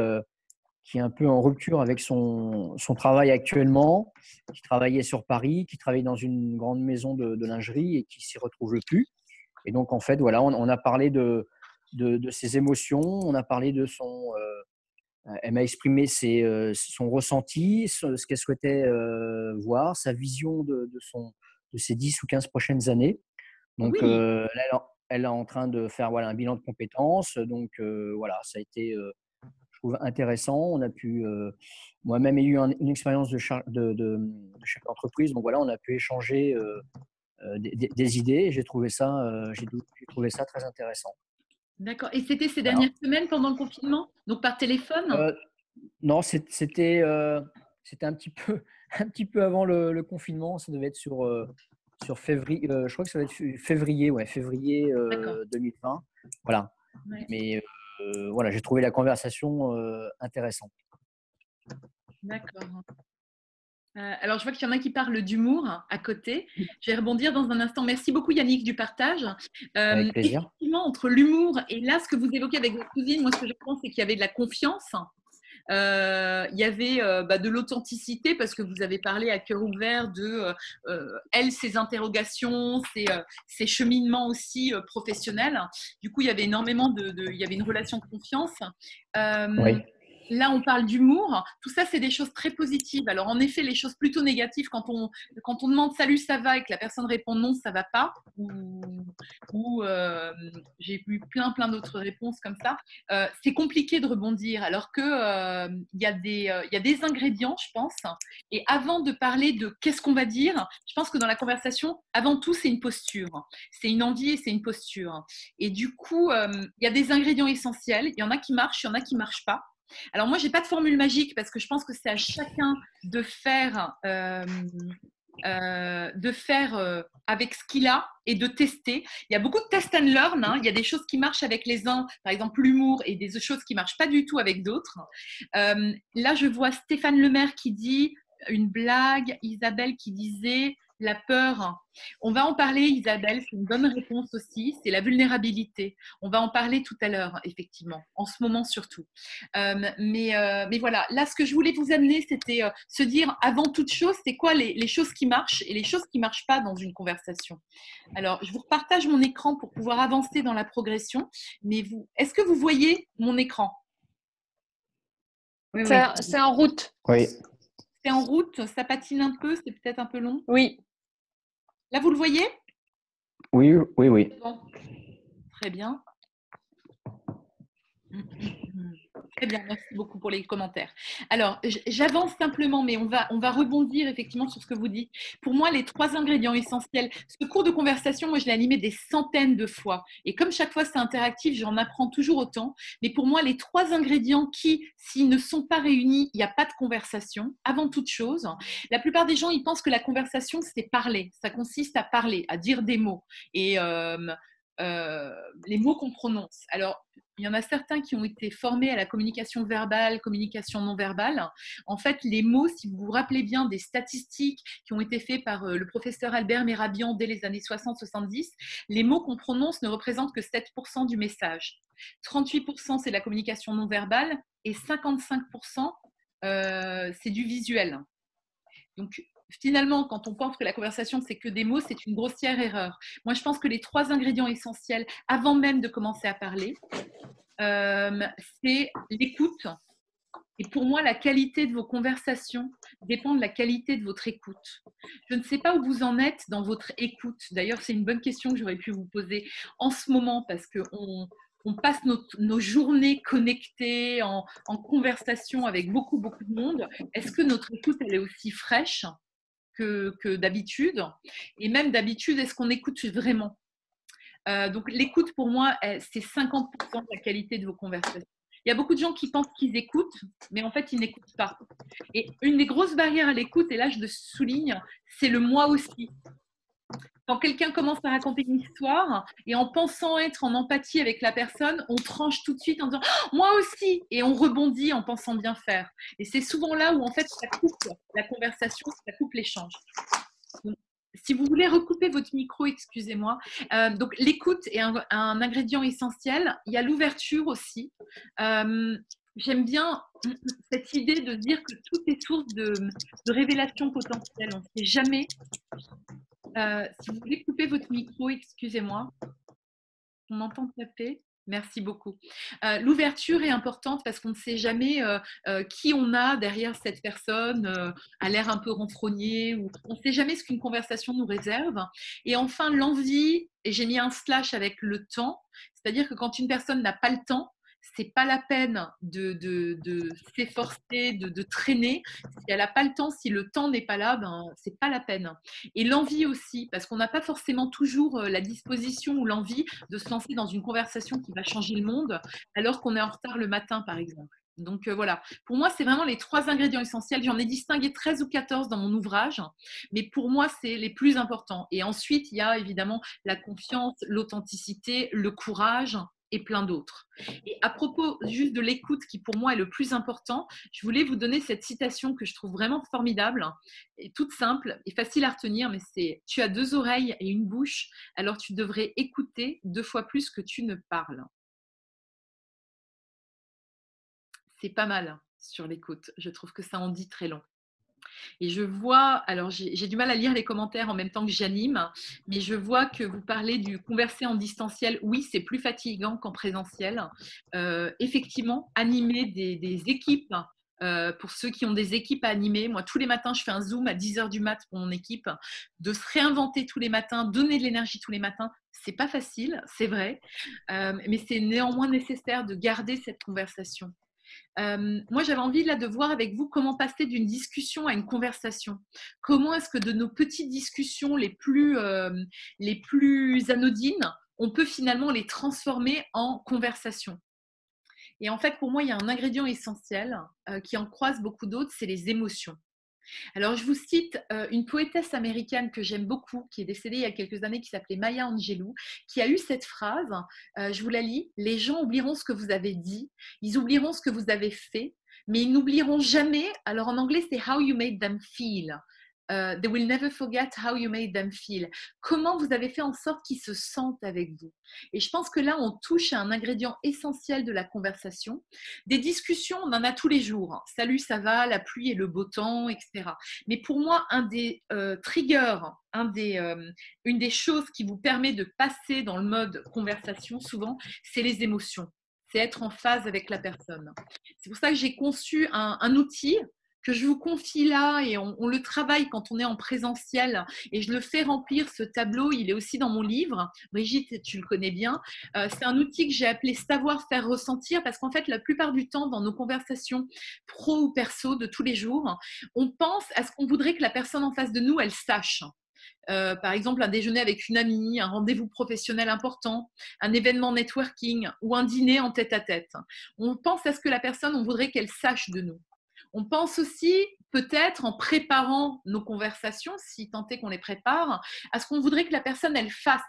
un peu en rupture avec son travail actuellement, qui travaillait sur Paris, qui travaillait dans une grande maison de lingerie et qui s'y retrouve plus. Et donc, en fait, voilà, on a parlé de ses émotions, on a parlé de elle m'a exprimé son ressenti, ce qu'elle souhaitait voir, sa vision de ses 10 ou 15 prochaines années. Donc, Oui. là, elle est en train de faire voilà, un bilan de compétences. Donc, voilà, ça a été, je trouve, intéressant. On a pu, moi-même, j'ai eu une expérience de chef d'entreprise. Donc, voilà, on a pu échanger des idées. J'ai trouvé ça très intéressant. D'accord. Et c'était ces Voilà. dernières semaines pendant le confinement? Donc par téléphone? Non, c'était un petit peu avant le confinement. Ça devait être sur février. Je crois que ça va être février, ouais, février D'accord. 2020. Voilà. Ouais. Mais voilà, j'ai trouvé la conversation intéressante. D'accord. Alors, je vois qu'il y en a qui parlent d'humour à côté. Je vais rebondir dans un instant. Merci beaucoup, Yannick, du partage. Avec plaisir. Effectivement, entre l'humour et là, ce que vous évoquez avec votre cousine, moi, ce que je pense, c'est qu'il y avait de la confiance. Il y avait de l'authenticité parce que vous avez parlé à cœur ouvert de elle, ses interrogations, ses cheminements aussi professionnels. Du coup, il y avait énormément il y avait une relation de confiance. Oui. Là, on parle d'humour. Tout ça, c'est des choses très positives. Alors, en effet, les choses plutôt négatives, quand on demande « Salut, ça va ?» et que la personne répond « Non, ça va pas » ou j'ai eu plein d'autres réponses comme ça, c'est compliqué de rebondir. Alors qu'il y a des ingrédients, je pense. Et avant de parler de qu'est-ce qu'on va dire, je pense que dans la conversation, avant tout, c'est une posture. C'est une envie et c'est une posture. Et du coup, il y a des ingrédients essentiels. Il y en a qui marchent, il y en a qui ne marchent pas. Alors moi, je n'ai pas de formule magique parce que je pense que c'est à chacun de faire avec ce qu'il a et de tester. Il y a beaucoup de test and learn. Il y a des choses qui marchent avec les uns, par exemple l'humour, et des choses qui ne marchent pas du tout avec d'autres. Là, je vois Stéphane Lemaire qui dit une blague, Isabelle qui disait la peur. On va en parler, Isabelle, c'est une bonne réponse aussi, c'est la vulnérabilité. On va en parler tout à l'heure, effectivement, en ce moment surtout. Mais voilà, là, ce que je voulais vous amener, c'était se dire, avant toute chose, c'est quoi les choses qui marchent et les choses qui ne marchent pas dans une conversation. Alors, je vous repartage mon écran pour pouvoir avancer dans la progression. Mais est-ce que vous voyez mon écran? Oui. C'est en route. Oui. C'est en route, ça patine un peu, c'est peut-être un peu long. Oui. Là, vous le voyez? Oui. Bon. Très bien. Très bien, merci beaucoup pour les commentaires. Alors, j'avance simplement, mais on va rebondir effectivement sur ce que vous dites. Pour moi, les 3 ingrédients essentiels, ce cours de conversation, moi, je l'ai animé des centaines de fois. Et comme chaque fois, c'est interactif, j'en apprends toujours autant. Mais pour moi, les 3 ingrédients qui, s'ils ne sont pas réunis, il n'y a pas de conversation, avant toute chose. La plupart des gens, ils pensent que la conversation, c'est parler. Ça consiste à parler, à dire des mots. Et les mots qu'on prononce. Alors, il y en a certains qui ont été formés à la communication verbale, communication non verbale. En fait, les mots, si vous vous rappelez bien des statistiques qui ont été faites par le professeur Albert Mehrabian dès les années 60-70, les mots qu'on prononce ne représentent que 7% du message. 38% c'est la communication non verbale et 55% c'est du visuel. Donc, finalement, quand on pense que la conversation, c'est que des mots, c'est une grossière erreur. Moi, je pense que les 3 ingrédients essentiels, avant même de commencer à parler, c'est l'écoute. Et pour moi, la qualité de vos conversations dépend de la qualité de votre écoute. Je ne sais pas où vous en êtes dans votre écoute. D'ailleurs, c'est une bonne question que j'aurais pu vous poser en ce moment parce qu'on passe nos journées connectées en conversation avec beaucoup de monde. Est-ce que notre écoute, elle est aussi fraîche que d'habitude? Et même d'habitude, est-ce qu'on écoute vraiment? Donc, l'écoute, pour moi, c'est 50% de la qualité de vos conversations. Il y a beaucoup de gens qui pensent qu'ils écoutent, mais en fait, ils n'écoutent pas. Et une des grosses barrières à l'écoute, et là, je le souligne, c'est le « moi aussi ». Quand quelqu'un commence à raconter une histoire et en pensant être en empathie avec la personne, on tranche tout de suite en disant « moi aussi » et on rebondit en pensant bien faire. Et c'est souvent là où, en fait, ça coupe la conversation, ça coupe l'échange. Donc, si vous voulez recouper votre micro, excusez-moi. Donc, l'écoute est un ingrédient essentiel. Il y a l'ouverture aussi. J'aime bien cette idée de dire que tout est source de révélations potentielles. On ne sait jamais. Si vous voulez couper votre micro, excusez-moi. On m'entend taper. Merci beaucoup. L'ouverture est importante parce qu'on ne sait jamais qui on a derrière cette personne, à l'air un peu renfrogné, ou on ne sait jamais ce qu'une conversation nous réserve. Et enfin, l'envie, et j'ai mis un slash avec le temps, c'est-à-dire que quand une personne n'a pas le temps, c'est pas la peine de s'efforcer, de traîner. Si elle n'a pas le temps, si le temps n'est pas là, ben, c'est pas la peine. Et l'envie aussi, parce qu'on n'a pas forcément toujours la disposition ou l'envie de se lancer dans une conversation qui va changer le monde, alors qu'on est en retard le matin, par exemple. Donc voilà, pour moi, c'est vraiment les 3 ingrédients essentiels. J'en ai distingué 13 ou 14 dans mon ouvrage, mais pour moi, c'est les plus importants. Et ensuite, il y a évidemment la confiance, l'authenticité, le courage et plein d'autres. Et à propos juste de l'écoute, qui pour moi est le plus important, je voulais vous donner cette citation que je trouve vraiment formidable, et toute simple et facile à retenir, mais c'est « Tu as 2 oreilles et une bouche, alors tu devrais écouter 2 fois plus que tu ne parles ». C'est pas mal sur l'écoute. Je trouve que ça en dit très long. Et je vois, alors j'ai du mal à lire les commentaires en même temps que j'anime, mais je vois que vous parlez du converser en distanciel. Oui, c'est plus fatigant qu'en présentiel. Effectivement, animer des équipes, pour ceux qui ont des équipes à animer. Moi, tous les matins, je fais un Zoom à 10h du mat pour mon équipe. De se réinventer tous les matins, donner de l'énergie tous les matins, c'est pas facile, c'est vrai, mais c'est néanmoins nécessaire de garder cette conversation. Moi, j'avais envie là de voir avec vous comment passer d'une discussion à une conversation. Comment est-ce que de nos petites discussions les plus anodines, on peut finalement les transformer en conversation. Et en fait, pour moi, il y a un ingrédient essentiel qui en croise beaucoup d'autres, c'est les émotions. Alors, je vous cite une poétesse américaine que j'aime beaucoup, qui est décédée il y a quelques années, qui s'appelait Maya Angelou, qui a eu cette phrase, je vous la lis, « Les gens oublieront ce que vous avez dit, ils oublieront ce que vous avez fait, mais ils n'oublieront jamais », alors en anglais c'est « how you made them feel ». They will never forget how you made them feel. Comment vous avez fait en sorte qu'ils se sentent avec vous. Et je pense que là, on touche à un ingrédient essentiel de la conversation. Des discussions, on en a tous les jours. Salut, ça va, la pluie et le beau temps, etc. Mais pour moi, un des triggers, une des choses qui vous permet de passer dans le mode conversation, souvent, c'est les émotions. C'est être en phase avec la personne. C'est pour ça que j'ai conçu un outil que je vous confie là, et on le travaille quand on est en présentiel, et je le fais remplir, ce tableau, il est aussi dans mon livre. Brigitte, tu le connais bien. C'est un outil que j'ai appelé savoir faire ressentir, parce qu'en fait, la plupart du temps, dans nos conversations pro ou perso de tous les jours, on pense à ce qu'on voudrait que la personne en face de nous, elle sache. Par exemple, un déjeuner avec une amie, un rendez-vous professionnel important, un événement networking ou un dîner en tête-à-tête. On pense à ce que la personne, on voudrait qu'elle sache de nous. On pense aussi, peut-être en préparant nos conversations, si tant est qu'on les prépare, à ce qu'on voudrait que la personne, elle fasse.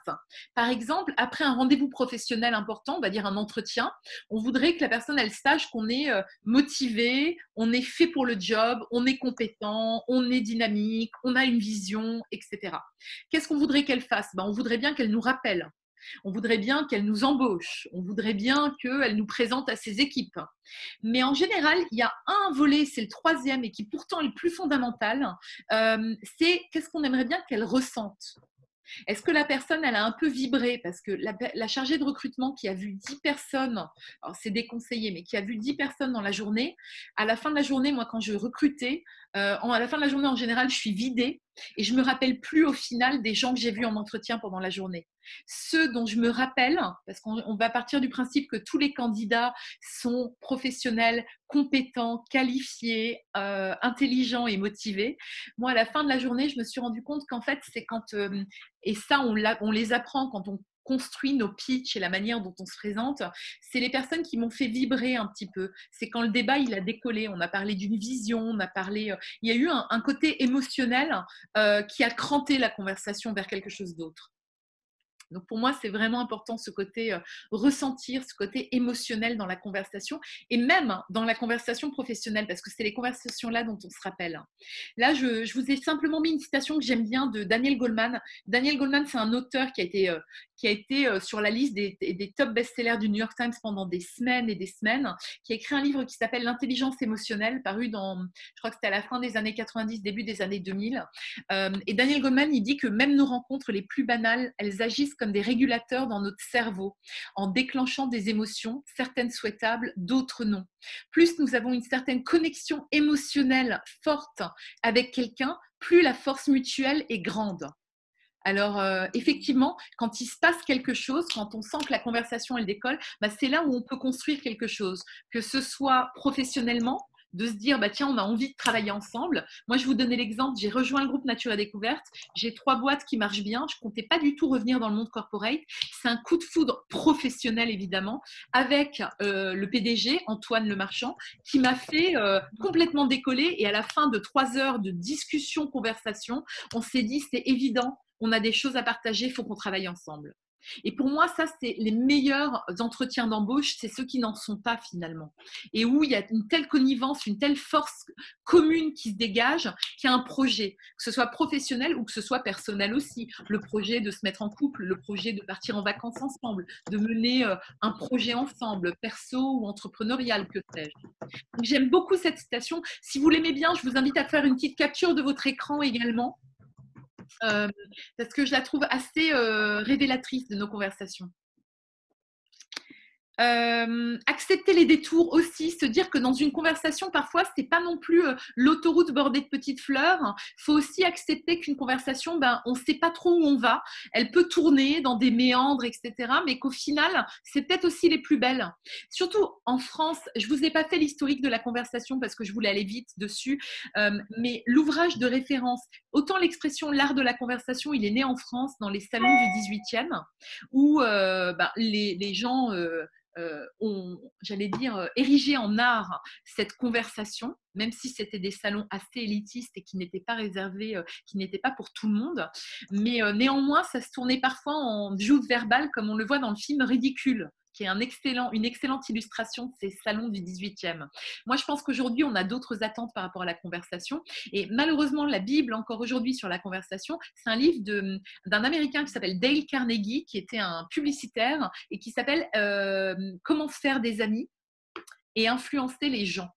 Par exemple, après un rendez-vous professionnel important, on va dire un entretien, on voudrait que la personne, elle sache qu'on est motivé, on est fait pour le job, on est compétent, on est dynamique, on a une vision, etc. Qu'est-ce qu'on voudrait qu'elle fasse? On voudrait bien qu'elle nous rappelle. On voudrait bien qu'elle nous embauche, on voudrait bien qu'elle nous présente à ses équipes. Mais en général, il y a un volet, c'est le 3e et qui pourtant est le plus fondamental, c'est qu'est-ce qu'on aimerait bien qu'elle ressente. Est-ce que la personne, elle a un peu vibré? Parce que la chargée de recrutement qui a vu 10 personnes, alors c'est déconseillé, mais qui a vu 10 personnes dans la journée, à la fin de la journée, moi quand je recrutais, à la fin de la journée en général, je suis vidée et je ne me rappelle plus au final des gens que j'ai vus en entretien pendant la journée. Ceux dont je me rappelle, parce qu'on va partir du principe que tous les candidats sont professionnels, compétents, qualifiés, intelligents et motivés. Moi, à la fin de la journée, je me suis rendu compte qu'en fait, c'est quand, et ça, on les apprend quand on construit nos pitchs et la manière dont on se présente, c'est les personnes qui m'ont fait vibrer un petit peu. C'est quand le débat, il a décollé. On a parlé d'une vision, on a parlé… il y a eu un côté émotionnel qui a cranté la conversation vers quelque chose d'autre. Donc pour moi, c'est vraiment important ce côté ressentir, ce côté émotionnel dans la conversation et même dans la conversation professionnelle, parce que c'est les conversations-là dont on se rappelle. Là, je vous ai simplement mis une citation que j'aime bien de Daniel Goleman. Daniel Goleman, c'est un auteur qui a été sur la liste des top best-sellers du New York Times pendant des semaines et des semaines, qui a écrit un livre qui s'appelle L'intelligence émotionnelle, paru dans, je crois que c'était à la fin des années 90, début des années 2000. Et Daniel Goleman, il dit que même nos rencontres les plus banales, elles agissent comme des régulateurs dans notre cerveau, en déclenchant des émotions, certaines souhaitables, d'autres non. Plus nous avons une certaine connexion émotionnelle forte avec quelqu'un, plus la force mutuelle est grande. Alors, effectivement, quand il se passe quelque chose, quand on sent que la conversation, elle décolle, bah, c'est là où on peut construire quelque chose, que ce soit professionnellement, de se dire, bah, tiens, on a envie de travailler ensemble. Moi, je vous donnais l'exemple, j'ai rejoint le groupe Nature et Découverte, j'ai 3 boîtes qui marchent bien, je ne comptais pas du tout revenir dans le monde corporate. C'est un coup de foudre professionnel, évidemment, avec le PDG, Antoine Lemarchand, qui m'a fait complètement décoller. Et à la fin de 3 heures de discussion, conversation, on s'est dit, c'est évident, on a des choses à partager, il faut qu'on travaille ensemble. Et pour moi, ça, c'est les meilleurs entretiens d'embauche, c'est ceux qui n'en sont pas finalement. Et où il y a une telle connivence, une telle force commune qui se dégage, qu'il y a un projet, que ce soit professionnel ou que ce soit personnel aussi. Le projet de se mettre en couple, le projet de partir en vacances ensemble, de mener un projet ensemble, perso ou entrepreneurial, que sais-je. Donc, j'aime beaucoup cette citation. Si vous l'aimez bien, je vous invite à faire une petite capture de votre écran également. Parce que je la trouve assez révélatrice de nos conversations. Accepter les détours aussi, se dire que dans une conversation, parfois, c'est pas non plus l'autoroute bordée de petites fleurs. Il faut aussi accepter qu'une conversation, ben, on sait pas trop où on va. Elle peut tourner dans des méandres, etc. Mais qu'au final, c'est peut-être aussi les plus belles. Surtout en France, je vous ai pas fait l'historique de la conversation parce que je voulais aller vite dessus. Mais l'ouvrage de référence, autant l'expression l'art de la conversation, il est né en France dans les salons du 18e où ben, les gens ont, j'allais dire, érigé en art cette conversation, même si c'était des salons assez élitistes et qui n'étaient pas réservés, qui n'étaient pas pour tout le monde. Mais néanmoins, ça se tournait parfois en joute verbale, comme on le voit dans le film Ridicule, qui est une excellente illustration de ces salons du 18e. Moi, je pense qu'aujourd'hui, on a d'autres attentes par rapport à la conversation. Et malheureusement, la Bible, encore aujourd'hui, sur la conversation, c'est un livre d'un Américain qui s'appelle Dale Carnegie, qui était un publicitaire et qui s'appelle « Comment se faire des amis et influencer les gens ».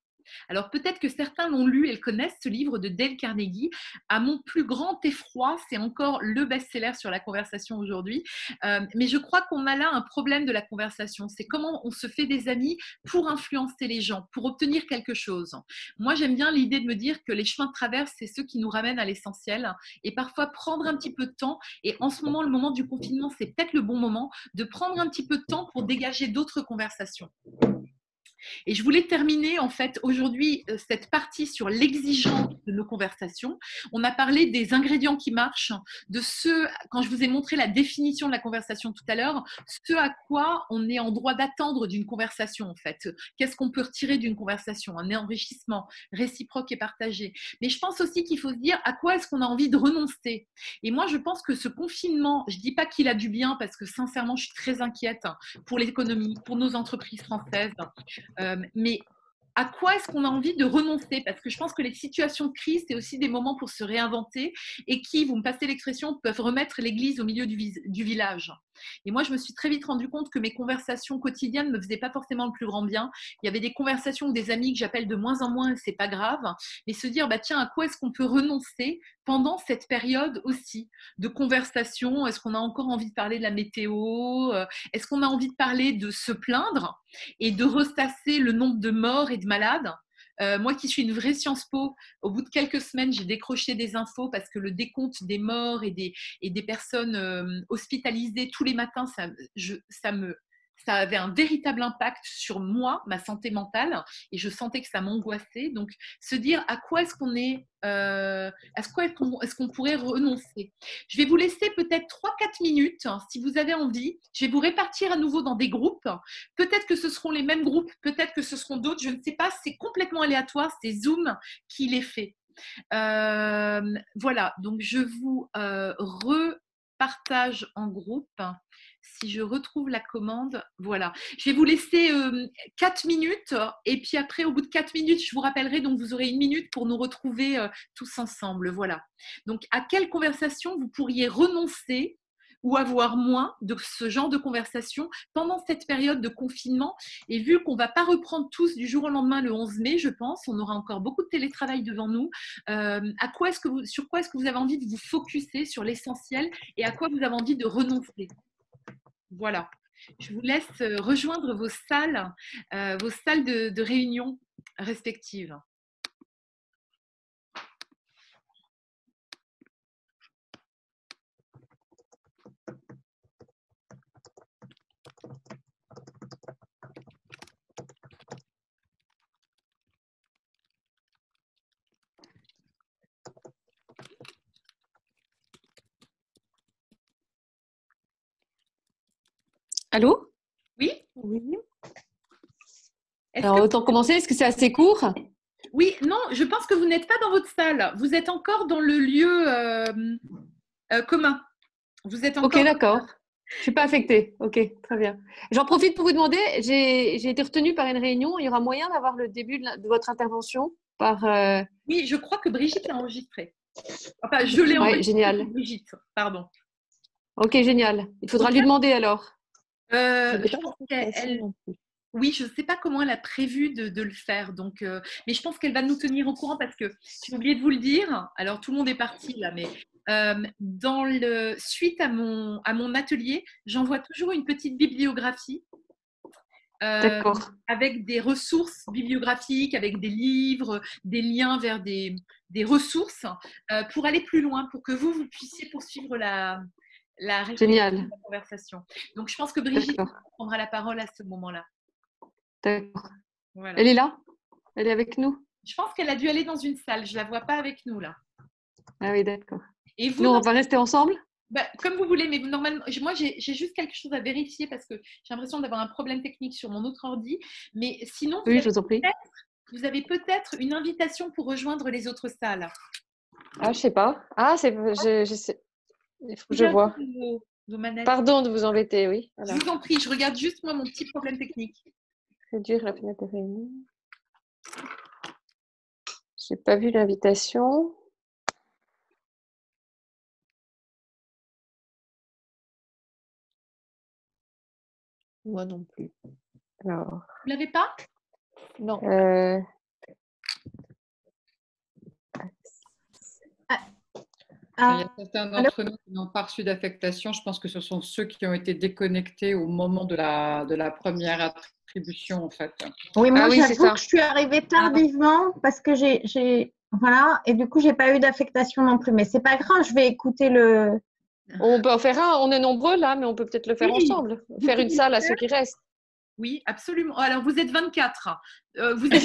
Alors peut-être que certains l'ont lu et le connaissent, ce livre de Dale Carnegie. À mon plus grand effroi, c'est encore le best-seller sur la conversation aujourd'hui. Mais je crois qu'on a là un problème de la conversation. C'est comment on se fait des amis pour influencer les gens, pour obtenir quelque chose. Moi, j'aime bien l'idée de me dire que les chemins de traverse, c'est ceux qui nous ramènent à l'essentiel. Et parfois, prendre un petit peu de temps. Et en ce moment, le moment du confinement, c'est peut-être le bon moment de prendre un petit peu de temps pour dégager d'autres conversations. Et je voulais terminer en fait aujourd'hui cette partie sur l'exigence de nos conversations. On a parlé des ingrédients qui marchent, de ce, quand je vous ai montré la définition de la conversation tout à l'heure, ce à quoi on est en droit d'attendre d'une conversation en fait. Qu'est-ce qu'on peut retirer d'une conversation? Un enrichissement réciproque et partagé. Mais je pense aussi qu'il faut se dire à quoi est-ce qu'on a envie de renoncer. Et moi, je pense que ce confinement, je ne dis pas qu'il a du bien parce que sincèrement, je suis très inquiète pour l'économie, pour nos entreprises françaises. Mais à quoi est-ce qu'on a envie de renoncer? Parce que je pense que les situations de crise, c'est aussi des moments pour se réinventer et qui, vous me passez l'expression, peuvent remettre l'église au milieu du village. Et moi, je me suis très vite rendu compte que mes conversations quotidiennes ne me faisaient pas forcément le plus grand bien. Il y avait des conversations avec des amis que j'appelle de moins en moins, et c'est pas grave. Mais se dire, bah tiens, à quoi est-ce qu'on peut renoncer pendant cette période aussi de conversation? Est-ce qu'on a encore envie de parler de la météo? Est-ce qu'on a envie de parler de se plaindre et de restasser le nombre de morts et de malades? Moi qui suis une vraie Sciences Po, au bout de quelques semaines, j'ai décroché des infos parce que le décompte des morts et des personnes hospitalisées tous les matins, ça avait un véritable impact sur moi, ma santé mentale, et je sentais que ça m'angoissait. Donc, se dire à quoi est-ce qu'on est-ce qu'on pourrait renoncer? Je vais vous laisser peut-être 3-4 minutes, hein, si vous avez envie. Je vais vous répartir à nouveau dans des groupes. Peut-être que ce seront les mêmes groupes, peut-être que ce seront d'autres, je ne sais pas. C'est complètement aléatoire, c'est Zoom qui les fait. Voilà, donc je vous repartage en groupe. si je retrouve la commande, voilà. Je vais vous laisser 4 minutes et puis après, au bout de 4 minutes, je vous rappellerai, donc vous aurez 1 minute pour nous retrouver tous ensemble. Voilà. Donc, à quelle conversation vous pourriez renoncer ou avoir moins de ce genre de conversation pendant cette période de confinement. Et vu qu'on ne va pas reprendre tous du jour au lendemain le 11 mai, je pense, on aura encore beaucoup de télétravail devant nous. Sur quoi est-ce que vous avez envie de vous focuser sur l'essentiel et à quoi vous avez envie de renoncer? Voilà. Je vous laisse rejoindre vos salles de réunion respectives. Allô? Oui? Oui. Alors, autant commencer, est-ce que c'est assez court? Oui, non, je pense que vous n'êtes pas dans votre salle. Vous êtes encore dans le lieu commun. Vous êtes encore... Ok, d'accord. Je ne suis pas affectée. Ok, très bien. J'en profite pour vous demander, j'ai été retenue par une réunion. Il y aura moyen d'avoir le début de votre intervention par… Oui, je crois que Brigitte l'a enregistré. Enfin, je l'ai enregistré. Génial. Brigitte, pardon. Ok, génial. Il faudra lui demander alors. Je pense qu'elle… Oui, je ne sais pas comment elle a prévu de le faire. Donc, mais je pense qu'elle va nous tenir au courant parce que j'ai oublié de vous le dire. Alors, tout le monde est parti là, mais suite à mon atelier, j'envoie toujours une petite bibliographie avec des ressources bibliographiques, avec des livres, des liens vers des ressources pour aller plus loin, pour que vous puissiez poursuivre la conversation. Donc, je pense que Brigitte prendra la parole à ce moment-là. D'accord. Voilà. Elle est là? Elle est avec nous? Je pense qu'elle a dû aller dans une salle. Je ne la vois pas avec nous là. Ah oui, d'accord. Et vous, nous, on va rester ensemble? Comme vous voulez, mais normalement, moi, j'ai juste quelque chose à vérifier parce que j'ai l'impression d'avoir un problème technique sur mon autre ordi. Mais sinon, oui, je vous en prie. Vous avez peut-être une invitation pour rejoindre les autres salles. Ah, je ne sais pas. Ah, je sais. Il faut que je vois. Vos manettes. Pardon de vous embêter, oui. Voilà. Je vous en prie, je regarde juste moi mon petit problème technique. Réduire la fenêtre de réunion. Je n'ai pas vu l'invitation. Moi non plus. Alors. Vous ne l'avez pas? Non. Il y a certains d'entre nous qui n'ont pas reçu d'affectation. Je pense que ce sont ceux qui ont été déconnectés au moment de la première attribution, en fait. Oui, moi, j'avoue que je suis arrivée tardivement parce que voilà, et du coup, j'ai pas eu d'affectation non plus. Mais c'est pas grave, je vais écouter le… On peut en faire un. On est nombreux là, mais on peut peut-être le faire ensemble. Faire une salle à ceux qui restent. Oui, absolument. Alors, vous êtes 24. Vous êtes...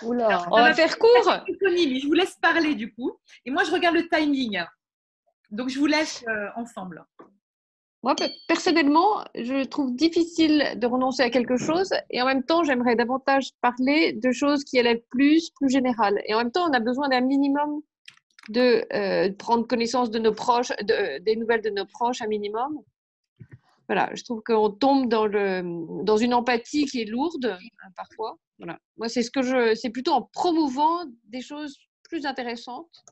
Oula, alors, on va faire court. Mais je vous laisse parler du coup. Et moi, je regarde le timing. Donc, je vous laisse ensemble. Moi, personnellement, je trouve difficile de renoncer à quelque chose. Et en même temps, j'aimerais davantage parler de choses qui allaient plus générales. Et en même temps, on a besoin d'un minimum de prendre connaissance de nos proches, des nouvelles de nos proches, un minimum. Voilà, je trouve qu'on tombe dans une empathie qui est lourde parfois. Voilà. Moi, c'est plutôt en promouvant des choses plus intéressantes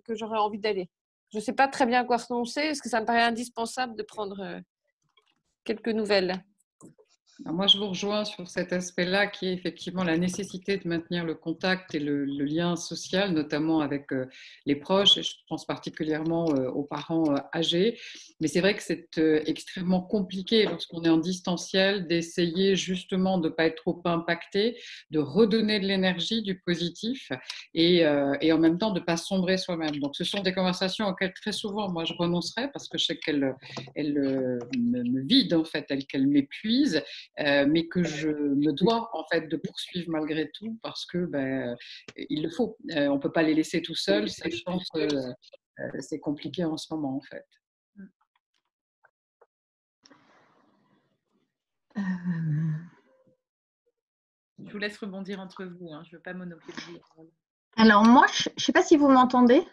que j'aurais envie d'aller. Je ne sais pas très bien à quoi renoncer, parce que ça me paraît indispensable de prendre quelques nouvelles. Alors moi, je vous rejoins sur cet aspect-là qui est effectivement la nécessité de maintenir le contact et le lien social, notamment avec les proches. Et je pense particulièrement aux parents âgés. Mais c'est vrai que c'est extrêmement compliqué lorsqu'on est en distanciel d'essayer justement de ne pas être trop impacté, de redonner de l'énergie, du positif et en même temps de ne pas sombrer soi-même. Donc, ce sont des conversations auxquelles très souvent, moi, je renoncerais parce que je sais qu'elles me vident, en fait, qu'elles m'épuisent. Mais que je me dois en fait de poursuivre malgré tout parce que il le faut. On ne peut pas les laisser tout seuls. Je pense que c'est compliqué en ce moment en fait. Je vous laisse rebondir entre vous. Je ne veux pas monopoliser. Alors moi, je ne sais pas si vous m'entendez.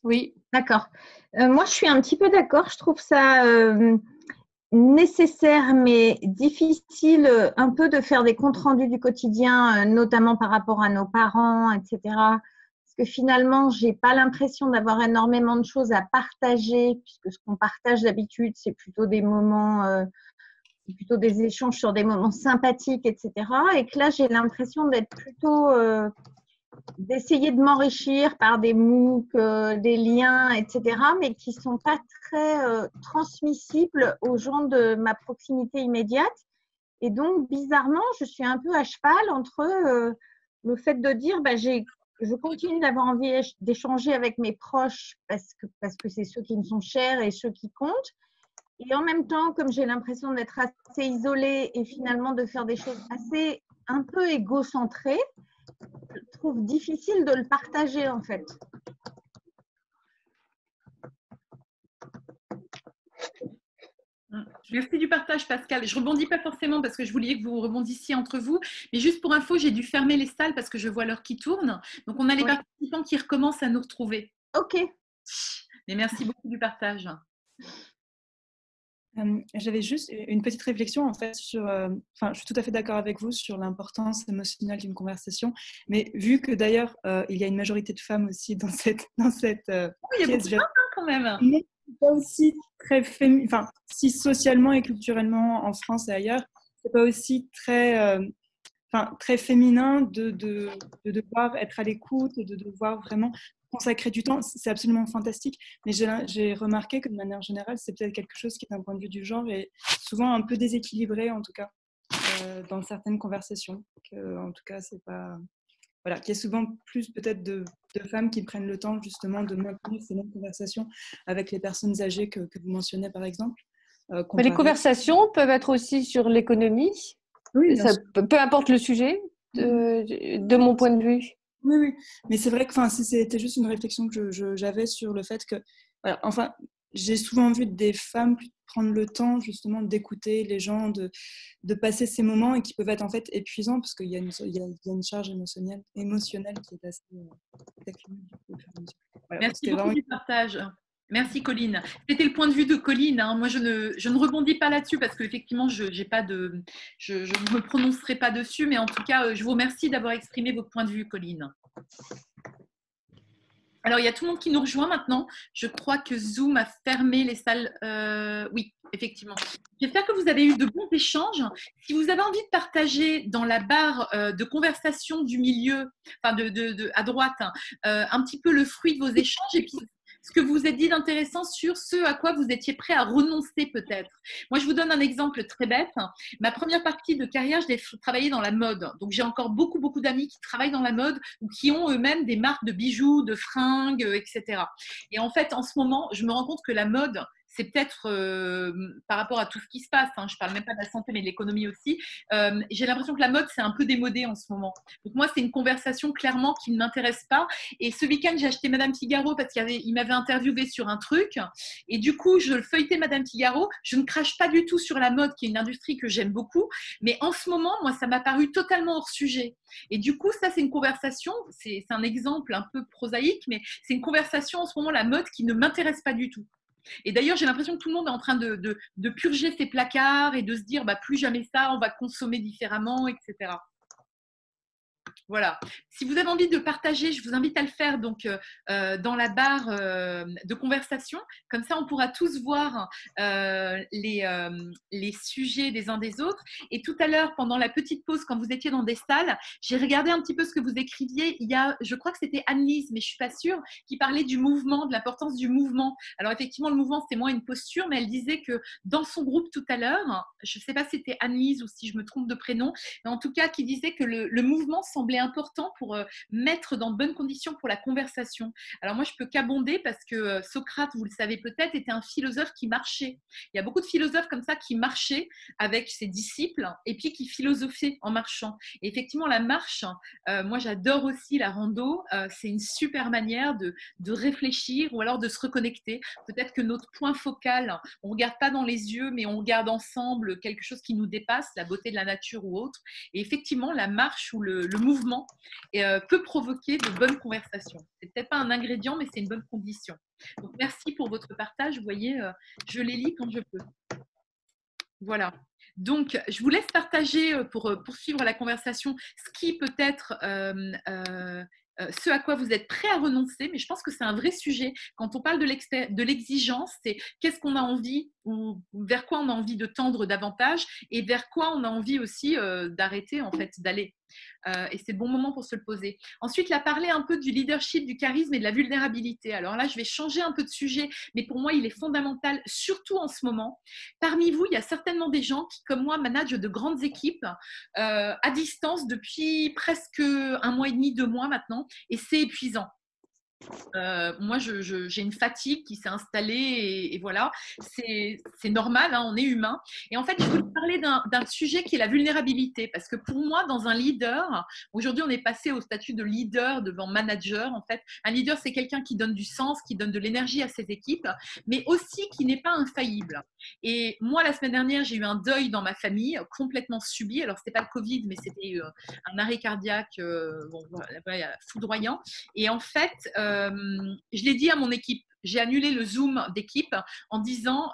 Oui. D'accord. Moi, je suis un petit peu d'accord. Je trouve ça… nécessaire mais difficile un peu de faire des comptes rendus du quotidien, notamment par rapport à nos parents, etc. Parce que finalement, j'ai pas l'impression d'avoir énormément de choses à partager, puisque ce qu'on partage d'habitude, c'est plutôt des moments, plutôt des échanges sur des moments sympathiques, etc. Et que là, j'ai l'impression d'être plutôt d'essayer de m'enrichir par des MOOC, des liens, etc., mais qui ne sont pas très transmissibles aux gens de ma proximité immédiate. Et donc, bizarrement, je suis un peu à cheval entre le fait de dire je continue d'avoir envie d'échanger avec mes proches parce que c'est ceux qui me sont chers et ceux qui comptent. Et en même temps, comme j'ai l'impression d'être assez isolée et finalement de faire des choses assez un peu égocentrées, je trouve difficile de le partager en fait. Merci du partage, Pascal. Je ne rebondis pas forcément parce que je voulais que vous rebondissiez entre vous, mais juste pour info, j'ai dû fermer les salles parce que je vois l'heure qui tourne. Donc, on a les participants qui recommencent à nous retrouver. Ok. Mais merci beaucoup du partage. J'avais juste une petite réflexion en fait sur, je suis tout à fait d'accord avec vous sur l'importance émotionnelle d'une conversation, mais vu que d'ailleurs il y a une majorité de femmes aussi dans cette il y a beaucoup de femmes quand même. Mais pas aussi très féminin, si socialement et culturellement en France et ailleurs, c'est pas aussi très très féminin de devoir être à l'écoute, de devoir vraiment consacrer du temps. C'est absolument fantastique, mais j'ai remarqué que de manière générale, c'est peut-être quelque chose qui, d'un point de vue du genre, est souvent un peu déséquilibré, en tout cas, dans certaines conversations. En tout cas, c'est pas... Voilà, qu'il y a souvent plus peut-être de femmes qui prennent le temps justement de maintenir ces mêmes conversations avec les personnes âgées que vous mentionnez, par exemple. Mais les conversations peuvent être aussi sur l'économie. Oui, peu importe le sujet, de mon point de vue. Oui, oui. Mais c'est vrai que c'était juste une réflexion que j'avais sur le fait que, voilà, enfin, j'ai souvent vu des femmes prendre le temps justement d'écouter les gens, de passer ces moments et qui peuvent être en fait épuisants parce qu'il y a une charge émotionnelle qui est assez voilà, merci beaucoup du partage. Merci Colline. C'était le point de vue de Colline. Hein. Moi, je ne rebondis pas là-dessus parce qu'effectivement, je ne me prononcerai pas dessus. Mais en tout cas, je vous remercie d'avoir exprimé votre point de vue, Colline. Alors, il y a tout le monde qui nous rejoint maintenant. Je crois que Zoom a fermé les salles. Oui, effectivement. J'espère que vous avez eu de bons échanges. Si vous avez envie de partager dans la barre de conversation du milieu, enfin à droite, un petit peu le fruit de vos échanges et puis ce que vous êtes dit d'intéressant sur ce à quoi vous étiez prêt à renoncer peut-être. Moi, je vous donne un exemple très bête. Ma première partie de carrière, je l'ai travaillé dans la mode. Donc, j'ai encore beaucoup d'amis qui travaillent dans la mode ou qui ont eux-mêmes des marques de bijoux, de fringues, etc. Et en fait, en ce moment, je me rends compte que la mode, c'est peut-être par rapport à tout ce qui se passe, hein, je ne parle même pas de la santé, mais de l'économie aussi, j'ai l'impression que la mode, c'est un peu démodé en ce moment. Donc moi, c'est une conversation clairement qui ne m'intéresse pas. Et ce week-end, j'ai acheté Madame Figaro parce qu'il m'avait interviewé sur un truc. Et du coup, je feuilletais Madame Figaro. Je ne crache pas du tout sur la mode, qui est une industrie que j'aime beaucoup. Mais en ce moment, moi, ça m'a paru totalement hors sujet. Et du coup, ça, c'est une conversation, c'est un exemple un peu prosaïque, mais c'est une conversation en ce moment, la mode, qui ne m'intéresse pas du tout. Et d'ailleurs, j'ai l'impression que tout le monde est en train de purger ses placards et de se dire plus jamais ça, on va consommer différemment, etc. Voilà. Si vous avez envie de partager, je vous invite à le faire donc dans la barre de conversation. Comme ça, on pourra tous voir les sujets des uns des autres. Et tout à l'heure, pendant la petite pause, quand vous étiez dans des salles, j'ai regardé un petit peu ce que vous écriviez. Il y a, je crois que c'était Anne-Lise, mais je suis pas sûre, qui parlait du mouvement, de l'importance du mouvement. Alors effectivement, le mouvement, c'est moins une posture, mais elle disait que dans son groupe tout à l'heure, je ne sais pas si c'était Anne-Lise ou si je me trompe de prénom, mais en tout cas, qui disait que le mouvement semblait important pour mettre dans de bonnes conditions pour la conversation. Alors moi, je peux qu'abonder parce que Socrate, vous le savez peut-être, était un philosophe qui marchait. Il y a beaucoup de philosophes comme ça qui marchaient avec ses disciples et puis qui philosophaient en marchant. Et effectivement, la marche, moi j'adore aussi la rando, c'est une super manière de réfléchir ou alors de se reconnecter. Peut-être que notre point focal, on ne regarde pas dans les yeux, mais on regarde ensemble quelque chose qui nous dépasse, la beauté de la nature ou autre. Et effectivement, la marche ou le mouvement peut provoquer de bonnes conversations. C'est peut-être pas un ingrédient, mais c'est une bonne condition. Donc, merci pour votre partage. Vous voyez, je les lis quand je peux. Voilà. Donc, je vous laisse partager pour poursuivre la conversation ce qui peut être ce à quoi vous êtes prêt à renoncer, mais je pense que c'est un vrai sujet. Quand on parle de l'exigence, c'est qu'est-ce qu'on a envie ou vers quoi on a envie de tendre davantage et vers quoi on a envie aussi d'arrêter en fait, d'aller. Et c'est le bon moment pour se le poser. Ensuite, il a parlé un peu du leadership, du charisme et de la vulnérabilité. Alors là, je vais changer un peu de sujet, mais pour moi, il est fondamental, surtout en ce moment. Parmi vous, il y a certainement des gens qui, comme moi, managent de grandes équipes à distance depuis presque 1 mois et demi, 2 mois maintenant, et c'est épuisant. Moi, j'ai une fatigue qui s'est installée et voilà, c'est normal, hein, on est humain. Et en fait, je voulais parler d'un sujet qui est la vulnérabilité, parce que pour moi, dans un leader, aujourd'hui, on est passé au statut de leader devant manager. En fait, un leader, c'est quelqu'un qui donne du sens, qui donne de l'énergie à ses équipes, mais aussi qui n'est pas infaillible. Et moi, la semaine dernière, j'ai eu un deuil dans ma famille complètement subi. Alors, c'était pas le Covid, mais c'était un arrêt cardiaque foudroyant. Et en fait, je l'ai dit à mon équipe, j'ai annulé le Zoom d'équipe en disant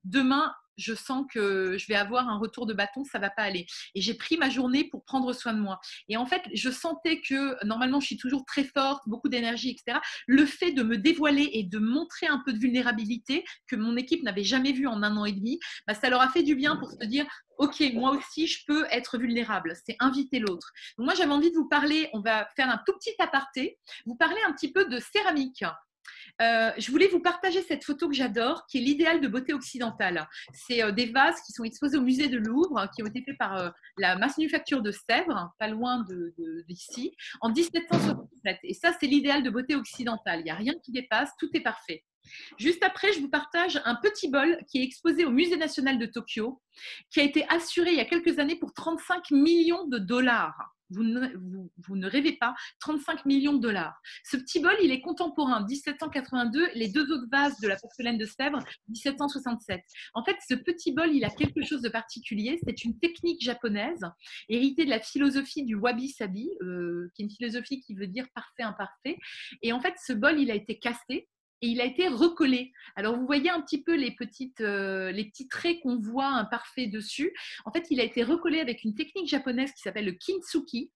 demain, je sens que je vais avoir un retour de bâton, ça ne va pas aller. Et j'ai pris ma journée pour prendre soin de moi. Et en fait, je sentais que normalement, je suis toujours très forte, beaucoup d'énergie, etc. Le fait de me dévoiler et de montrer un peu de vulnérabilité que mon équipe n'avait jamais vu en 1 an et demi, ça leur a fait du bien pour se dire « Ok, moi aussi, je peux être vulnérable. » C'est inviter l'autre. Donc moi, j'avais envie de vous parler, on va faire un tout petit aparté, vous parler un petit peu de céramique. Je voulais vous partager cette photo que j'adore, qui est l'idéal de beauté occidentale. C'est des vases qui sont exposés au musée de Louvre, qui ont été faits par la manufacture de Sèvres, pas loin d'ici, en 1767. Et ça, c'est l'idéal de beauté occidentale. Il n'y a rien qui dépasse, tout est parfait. Juste après, je vous partage un petit bol qui est exposé au Musée national de Tokyo, qui a été assuré il y a quelques années pour 35 millions de dollars. Vous ne rêvez pas, 35 millions de dollars. Ce petit bol, il est contemporain, 1782, les 2 autres vases de la porcelaine de Sèvres, 1767. En fait, ce petit bol, il a quelque chose de particulier. C'est une technique japonaise, héritée de la philosophie du wabi-sabi, qui est une philosophie qui veut dire parfait, imparfait. Et en fait, ce bol, il a été cassé. Et il a été recollé. Alors, vous voyez un petit peu les petits traits qu'on voit imparfaits dessus. En fait, il a été recollé avec une technique japonaise qui s'appelle le kintsugi.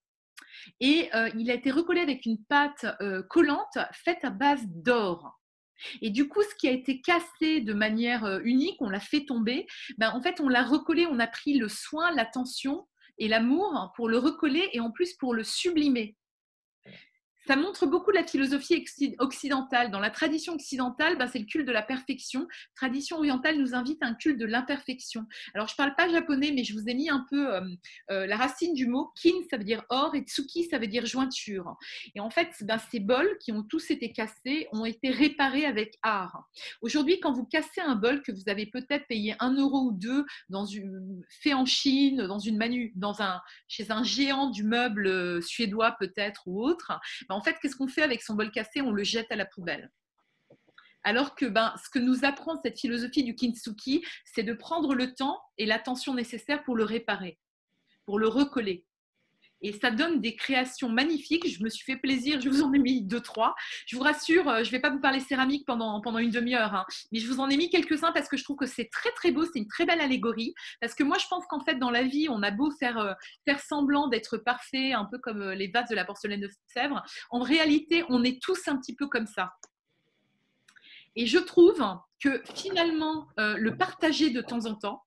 Et il a été recollé avec une pâte collante faite à base d'or. Et du coup, ce qui a été cassé de manière unique, on l'a fait tomber. En fait, on l'a recollé, on a pris le soin, l'attention et l'amour pour le recoller et en plus pour le sublimer. Ça montre beaucoup la philosophie occidentale. Dans la tradition occidentale, c'est le culte de la perfection. La tradition orientale nous invite à un culte de l'imperfection. Alors, je ne parle pas japonais, mais je vous ai mis un peu la racine du mot. Kin, ça veut dire or, et tsuki, ça veut dire jointure. Et en fait, ces bols qui ont tous été cassés ont été réparés avec art. Aujourd'hui, quand vous cassez un bol que vous avez peut-être payé 1 euro ou 2 fait en Chine, chez un géant du meuble suédois peut-être ou autre, en fait, qu'est-ce qu'on fait avec son bol cassé? On le jette à la poubelle. Alors que ce que nous apprend cette philosophie du kintsugi, c'est de prendre le temps et l'attention nécessaire pour le réparer, pour le recoller. Et ça donne des créations magnifiques. Je me suis fait plaisir, je vous en ai mis 2-3. Je vous rassure, je ne vais pas vous parler céramique pendant une demi-heure, hein, mais je vous en ai mis quelques-uns parce que je trouve que c'est très très beau, c'est une très belle allégorie. Parce que moi, je pense qu'en fait, dans la vie, on a beau faire semblant d'être parfait, un peu comme les vases de la porcelaine de Sèvres. En réalité, on est tous un petit peu comme ça. Et je trouve que finalement, le partager de temps en temps,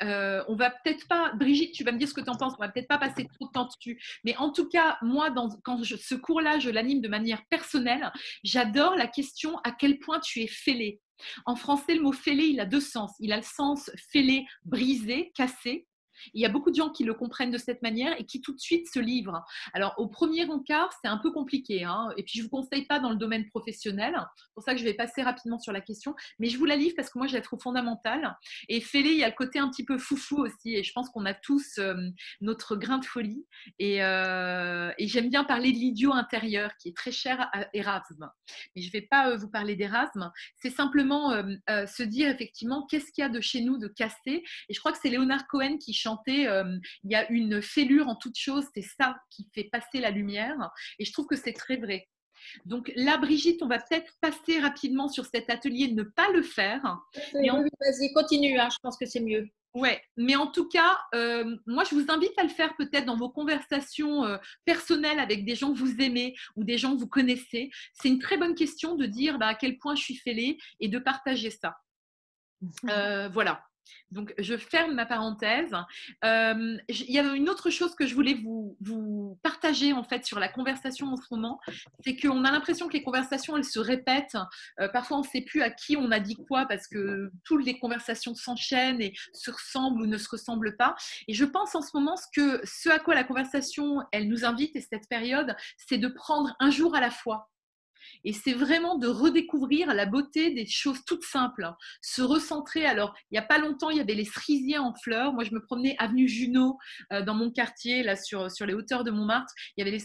on va peut-être pas, Brigitte, tu vas me dire ce que tu en penses, on va peut-être pas passer trop de temps dessus, mais en tout cas, moi, ce cours-là, je l'anime de manière personnelle. J'adore la question à quel point tu es fêlé. En français, le mot fêlé, il a 2 sens. Il a le sens fêlé, brisé, cassé. Il y a beaucoup de gens qui le comprennent de cette manière et qui tout de suite se livrent. Alors, au premier encart, c'est un peu compliqué, hein, et puis je ne vous conseille pas dans le domaine professionnel. C'est pour ça que je vais passer rapidement sur la question, mais je vous la livre parce que moi, je la trouve fondamentale. Et fêlé, il y a le côté un petit peu foufou aussi, et je pense qu'on a tous notre grain de folie. Et j'aime bien parler de l'idiot intérieur qui est très cher à Erasme. Mais je ne vais pas vous parler d'Erasme. C'est simplement se dire effectivement qu'est-ce qu'il y a de chez nous de cassé. Et je crois que c'est Leonard Cohen qui chante il y a une fêlure en toute chose, c'est ça qui fait passer la lumière, et je trouve que c'est très vrai. Donc là, Brigitte, on va peut-être passer rapidement sur cet atelier, ne pas le faire. Oui, vas-y, continue, hein, je pense que c'est mieux. Ouais, mais en tout cas, moi, je vous invite à le faire peut-être dans vos conversations personnelles avec des gens que vous aimez ou des gens que vous connaissez. C'est une très bonne question de dire à quel point je suis fêlée et de partager ça. Voilà. Donc, je ferme ma parenthèse. Il y a une autre chose que je voulais vous partager en fait sur la conversation en ce moment, c'est qu'on a l'impression que les conversations, elles se répètent. Parfois, on ne sait plus à qui on a dit quoi parce que toutes les conversations s'enchaînent et se ressemblent ou ne se ressemblent pas. Et je pense en ce moment ce à quoi la conversation, elle nous invite, et cette période, c'est de prendre un jour à la fois. Et c'est vraiment de redécouvrir la beauté des choses toutes simples, se recentrer. Alors, il n'y a pas longtemps, il y avait les cerisiers en fleurs. Moi, je me promenais avenue Junot dans mon quartier, là sur les hauteurs de Montmartre. Il y avait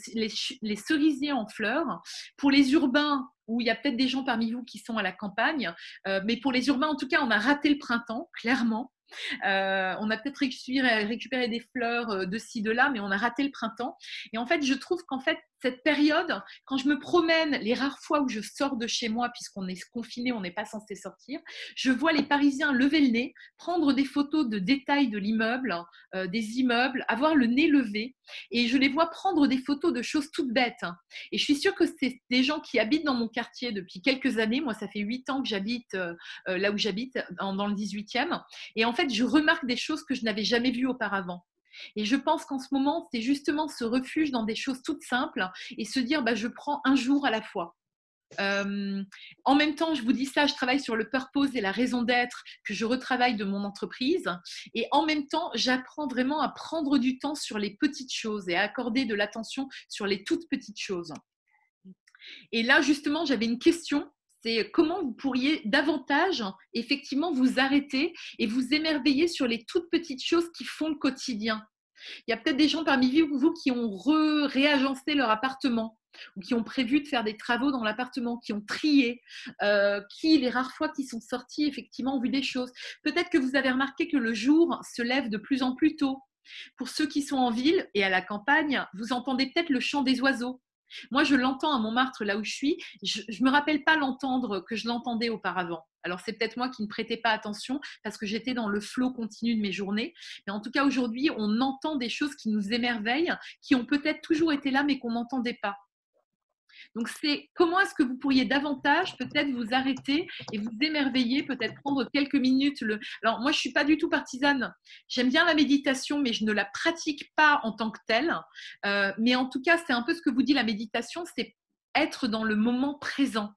les cerisiers en fleurs. Pour les urbains, où il y a peut-être des gens parmi vous qui sont à la campagne, mais pour les urbains, en tout cas, on a raté le printemps, clairement. On a peut-être récupéré des fleurs de ci, de là, mais on a raté le printemps. Et en fait, je trouve qu'en fait, cette période, quand je me promène, les rares fois où je sors de chez moi, puisqu'on est confiné, on n'est pas censé sortir, je vois les Parisiens lever le nez, prendre des photos de détails de l'immeuble, des immeubles, avoir le nez levé, et je les vois prendre des photos de choses toutes bêtes. Et je suis sûre que c'est des gens qui habitent dans mon quartier depuis quelques années. Moi, ça fait 8 ans que j'habite là où j'habite, dans le 18e. Et en fait, je remarque des choses que je n'avais jamais vues auparavant. Et je pense qu'en ce moment, c'est justement ce refuge dans des choses toutes simples et se dire, je prends un jour à la fois. En même temps, je vous dis ça, je travaille sur le purpose et la raison d'être que je retravaille de mon entreprise. Et en même temps, j'apprends vraiment à prendre du temps sur les petites choses et à accorder de l'attention sur les toutes petites choses. Et là, justement, j'avais une question. C'est comment vous pourriez davantage, effectivement, vous arrêter et vous émerveiller sur les toutes petites choses qui font le quotidien. Il y a peut-être des gens parmi vous qui ont réagencé leur appartement ou qui ont prévu de faire des travaux dans l'appartement, qui ont trié, qui, les rares fois qui sont sortis, effectivement, ont vu des choses. Peut-être que vous avez remarqué que le jour se lève de plus en plus tôt. Pour ceux qui sont en ville et à la campagne, vous entendez peut-être le chant des oiseaux. Moi, je l'entends à Montmartre, là où je suis. Je ne me rappelle pas l'entendre que je l'entendais auparavant. Alors, c'est peut-être moi qui ne prêtais pas attention parce que j'étais dans le flot continu de mes journées. Mais en tout cas, aujourd'hui, on entend des choses qui nous émerveillent, qui ont peut-être toujours été là, mais qu'on n'entendait pas. Donc, c'est comment est-ce que vous pourriez davantage peut-être vous arrêter et vous émerveiller, peut-être prendre quelques minutes. Alors, moi, je ne suis pas du tout partisane. J'aime bien la méditation, mais je ne la pratique pas en tant que telle. Mais en tout cas, c'est un peu ce que vous dit la méditation, c'est être dans le moment présent.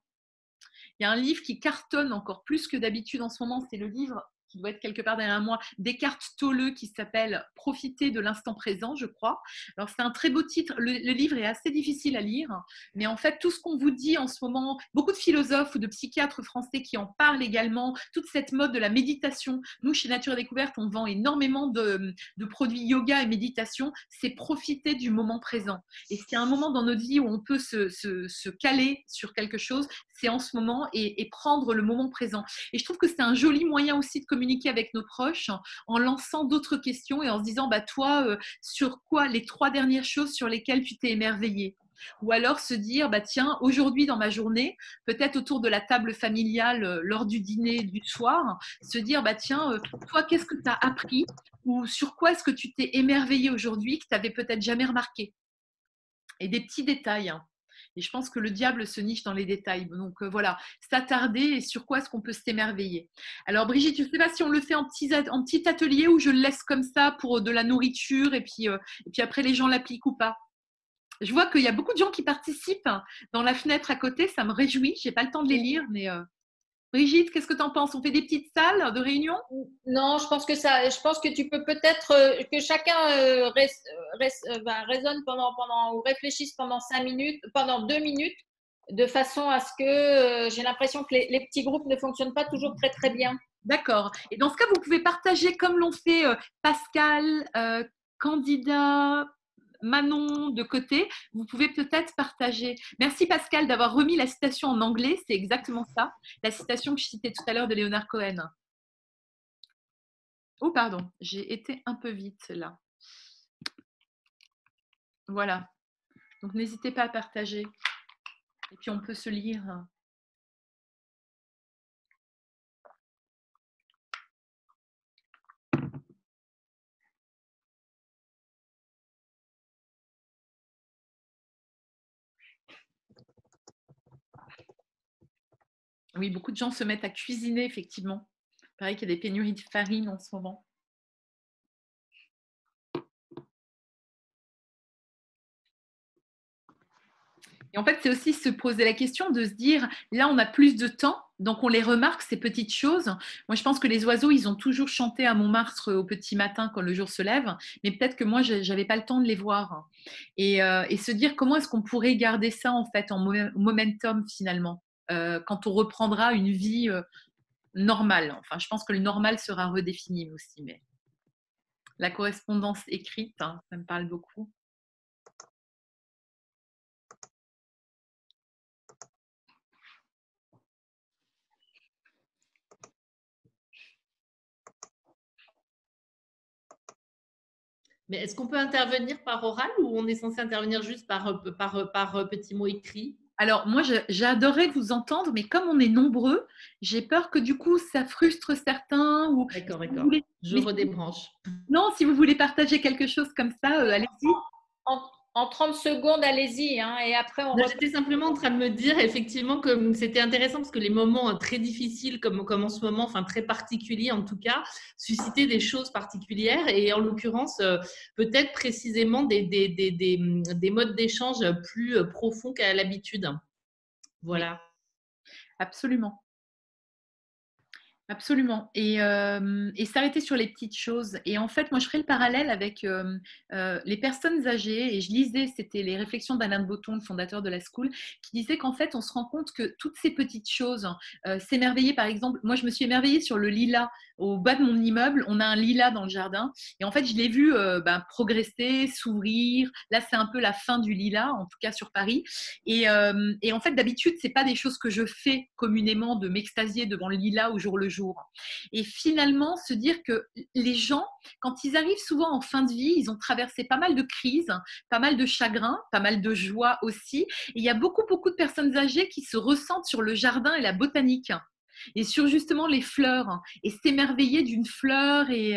Il y a un livre qui cartonne encore plus que d'habitude en ce moment, c'est le livre qui doit être quelque part derrière moi, d'Eckhart Tolle, qui s'appelle « Profiter de l'instant présent », je crois. Alors, c'est un très beau titre. Le livre est assez difficile à lire, mais en fait, tout ce qu'on vous dit en ce moment, beaucoup de philosophes ou de psychiatres français qui en parlent également, toute cette mode de la méditation. Nous, chez Nature et Découverte, on vend énormément de produits yoga et méditation. C'est profiter du moment présent. Et s'il y a un moment dans notre vie où on peut se caler sur quelque chose, c'est en ce moment et prendre le moment présent. Et je trouve que c'est un joli moyen aussi de communiquer avec nos proches en lançant d'autres questions et en se disant, toi, sur quoi les 3 dernières choses sur lesquelles tu t'es émerveillé? Ou alors se dire, tiens, aujourd'hui dans ma journée, peut-être autour de la table familiale, lors du dîner du soir, se dire, tiens, toi, qu'est-ce que tu as appris? Ou sur quoi est-ce que tu t'es émerveillé aujourd'hui que tu n'avais peut-être jamais remarqué? Et des petits détails. Et je pense que le diable se niche dans les détails. Donc voilà, s'attarder et sur quoi est-ce qu'on peut s'émerveiller. Alors Brigitte, je ne sais pas si on le fait en petit atelier ou je le laisse comme ça pour de la nourriture et puis après les gens l'appliquent ou pas. Je vois qu'il y a beaucoup de gens qui participent dans la fenêtre à côté, ça me réjouit. Je n'ai pas le temps de les lire, mais Brigitte, qu'est-ce que tu en penses? On fait des petites salles de réunion? Non, je pense que tu peux peut-être que chacun raisonne ou réfléchisse pendant 5 minutes, pendant 2 minutes, de façon à ce que j'ai l'impression que les petits groupes ne fonctionnent pas toujours très très bien. D'accord. Et dans ce cas, vous pouvez partager comme l'ont fait Pascal, Candida, Manon de côté, vous pouvez peut-être partager. Merci Pascal d'avoir remis la citation en anglais, c'est exactement ça, la citation que je citais tout à l'heure de Leonard Cohen. Oh pardon, j'ai été un peu vite là. Voilà, donc n'hésitez pas à partager. Et puis on peut se lire. Oui, beaucoup de gens se mettent à cuisiner, effectivement. Pareil qu'il y a des pénuries de farine en ce moment. Et en fait, c'est aussi se poser la question de se dire, là, on a plus de temps, donc on les remarque, ces petites choses. Moi, je pense que les oiseaux, ils ont toujours chanté à Montmartre au petit matin quand le jour se lève, mais peut-être que moi, je n'avais pas le temps de les voir. Et se dire, comment est-ce qu'on pourrait garder ça, en fait, en momentum, finalement, quand on reprendra une vie normale. Enfin, je pense que le normal sera redéfini aussi, mais la correspondance écrite, hein, ça me parle beaucoup. Mais est-ce qu'on peut intervenir par oral ou on est censé intervenir juste par petits mots écrits? Alors, moi, j'adorerais vous entendre, mais comme on est nombreux, j'ai peur que du coup, ça frustre certains. D'accord, si d'accord. Je redébranche. Non, si vous voulez partager quelque chose comme ça, allez-y. En 30 secondes, allez-y. Hein, et après, J'étais simplement en train de me dire effectivement que c'était intéressant parce que les moments très difficiles comme en ce moment, enfin très particuliers en tout cas, suscitaient des choses particulières et en l'occurrence, peut-être précisément des modes d'échange plus profonds qu'à l'habitude. Voilà. Absolument. Absolument. Et s'arrêter sur les petites choses. Et en fait, moi, je ferai le parallèle avec les personnes âgées. Et je lisais, c'était les réflexions d'Alain de Botton, le fondateur de la School, qui disait qu'en fait, on se rend compte que toutes ces petites choses, s'émerveiller, par exemple, moi, je me suis émerveillée sur le lilas. Au bas de mon immeuble, on a un lilas dans le jardin. Et en fait, je l'ai vu progresser, s'ouvrir. Là, c'est un peu la fin du lilas, en tout cas sur Paris. Et en fait, d'habitude, c'est pas des choses que je fais communément de m'extasier devant le lilas au jour le jour. Et finalement, se dire que les gens, quand ils arrivent souvent en fin de vie, ils ont traversé pas mal de crises, pas mal de chagrins, pas mal de joie aussi. Et il y a beaucoup, beaucoup de personnes âgées qui se ressentent sur le jardin et la botanique. Et sur justement les fleurs et s'émerveiller d'une fleur et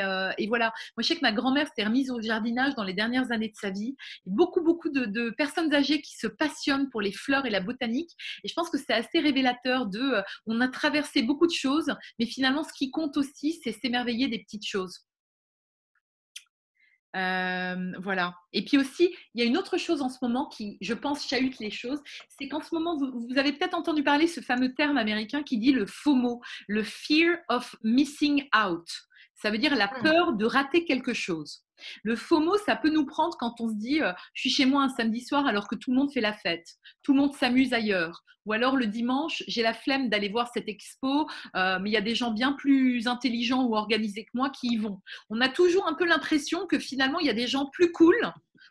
voilà. Moi, je sais que ma grand-mère s'est remise au jardinage dans les dernières années de sa vie. Beaucoup de personnes âgées qui se passionnent pour les fleurs et la botanique. Et je pense que c'est assez révélateur on a traversé beaucoup de choses, mais finalement, ce qui compte aussi, c'est s'émerveiller des petites choses. Voilà. Et puis aussi, il y a une autre chose en ce moment qui, je pense, chahute les choses, c'est qu'en ce moment, vous avez peut-être entendu parler ce fameux terme américain qui dit le FOMO, le Fear of Missing Out. Ça veut dire la peur de rater quelque chose. Le FOMO, ça peut nous prendre quand on se dit je suis chez moi un samedi soir alors que tout le monde fait la fête, tout le monde s'amuse ailleurs. Ou alors le dimanche, j'ai la flemme d'aller voir cette expo, mais il y a des gens bien plus intelligents ou organisés que moi qui y vont. On a toujours un peu l'impression que finalement, il y a des gens plus cool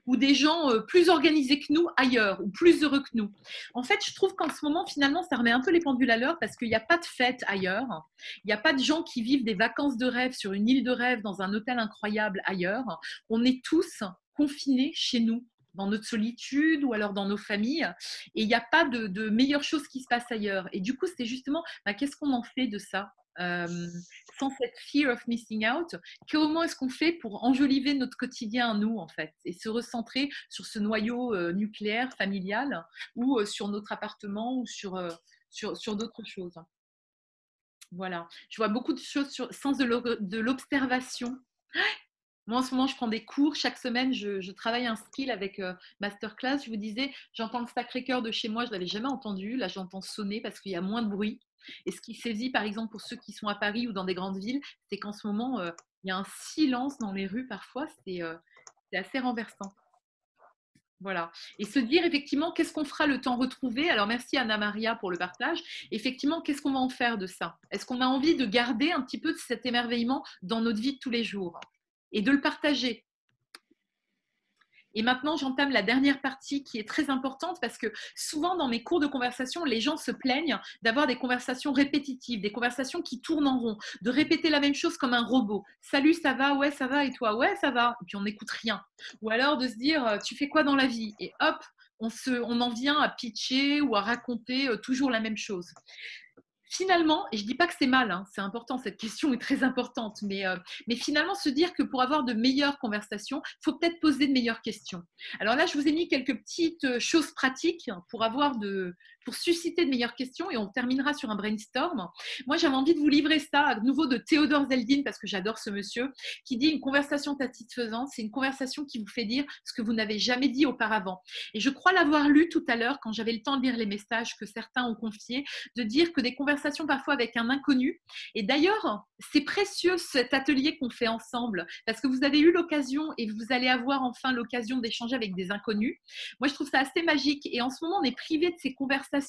ou des gens plus organisés que nous ailleurs ou plus heureux que nous. En fait, je trouve qu'en ce moment, finalement, ça remet un peu les pendules à l'heure parce qu'il n'y a pas de fête ailleurs. Il n'y a pas de gens qui vivent des vacances de rêve sur une île de rêve dans un hôtel incroyable ailleurs. On est tous confinés chez nous, dans notre solitude ou alors dans nos familles. Et il n'y a pas de meilleure chose qui se passe ailleurs. Et du coup, c'est justement, qu'est-ce qu'on en fait de ça sans cette fear of missing out, comment est-ce qu'on fait pour enjoliver notre quotidien à nous, en fait, et se recentrer sur ce noyau nucléaire, familial, ou sur notre appartement, ou sur d'autres choses. Voilà. Je vois beaucoup de choses sur sens de l'observation. Moi, en ce moment, je prends des cours. Chaque semaine, je travaille un skill avec Masterclass. Je vous disais, j'entends le Sacré-Cœur de chez moi, je ne l'avais jamais entendu. Là, j'entends sonner parce qu'il y a moins de bruit. Et ce qui saisit, par exemple, pour ceux qui sont à Paris ou dans des grandes villes, c'est qu'en ce moment, il y a un silence dans les rues parfois. C'est assez renversant. Voilà. Et se dire effectivement, qu'est-ce qu'on fera le temps retrouvé? Alors, merci Anna-Maria pour le partage. Effectivement, qu'est-ce qu'on va en faire de ça? Est-ce qu'on a envie de garder un petit peu de cet émerveillement dans notre vie de tous les jours et de le partager? Et maintenant, j'entame la dernière partie qui est très importante parce que souvent dans mes cours de conversation, les gens se plaignent d'avoir des conversations répétitives, des conversations qui tournent en rond, de répéter la même chose comme un robot. Salut, ça va? Ouais, ça va. Et toi? Ouais, ça va. Et puis on n'écoute rien. Ou alors de se dire, tu fais quoi dans la vie? Et hop, on en vient à pitcher ou à raconter toujours la même chose. Finalement, et je ne dis pas que c'est mal, hein, c'est important, cette question est très importante, mais finalement se dire que pour avoir de meilleures conversations, il faut peut-être poser de meilleures questions. Alors là, je vous ai mis quelques petites choses pratiques pour susciter de meilleures questions et on terminera sur un brainstorm. Moi, j'avais envie de vous livrer ça à nouveau de Théodore Zeldin parce que j'adore ce monsieur qui dit une conversation satisfaisante, c'est une conversation qui vous fait dire ce que vous n'avez jamais dit auparavant. Et je crois l'avoir lu tout à l'heure quand j'avais le temps de lire les messages que certains ont confiés, de dire que des conversations parfois avec un inconnu. Et d'ailleurs, c'est précieux cet atelier qu'on fait ensemble parce que vous avez eu l'occasion et vous allez avoir enfin l'occasion d'échanger avec des inconnus. Moi, je trouve ça assez magique et en ce moment, on est privé de ces conversations.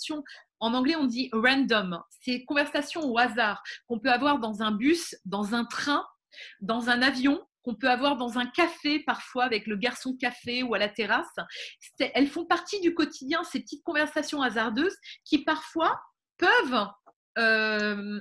En anglais, on dit random. Ces conversations au hasard qu'on peut avoir dans un bus, dans un train, dans un avion, qu'on peut avoir dans un café parfois avec le garçon de café ou à la terrasse. Elles font partie du quotidien, ces petites conversations hasardeuses qui parfois peuvent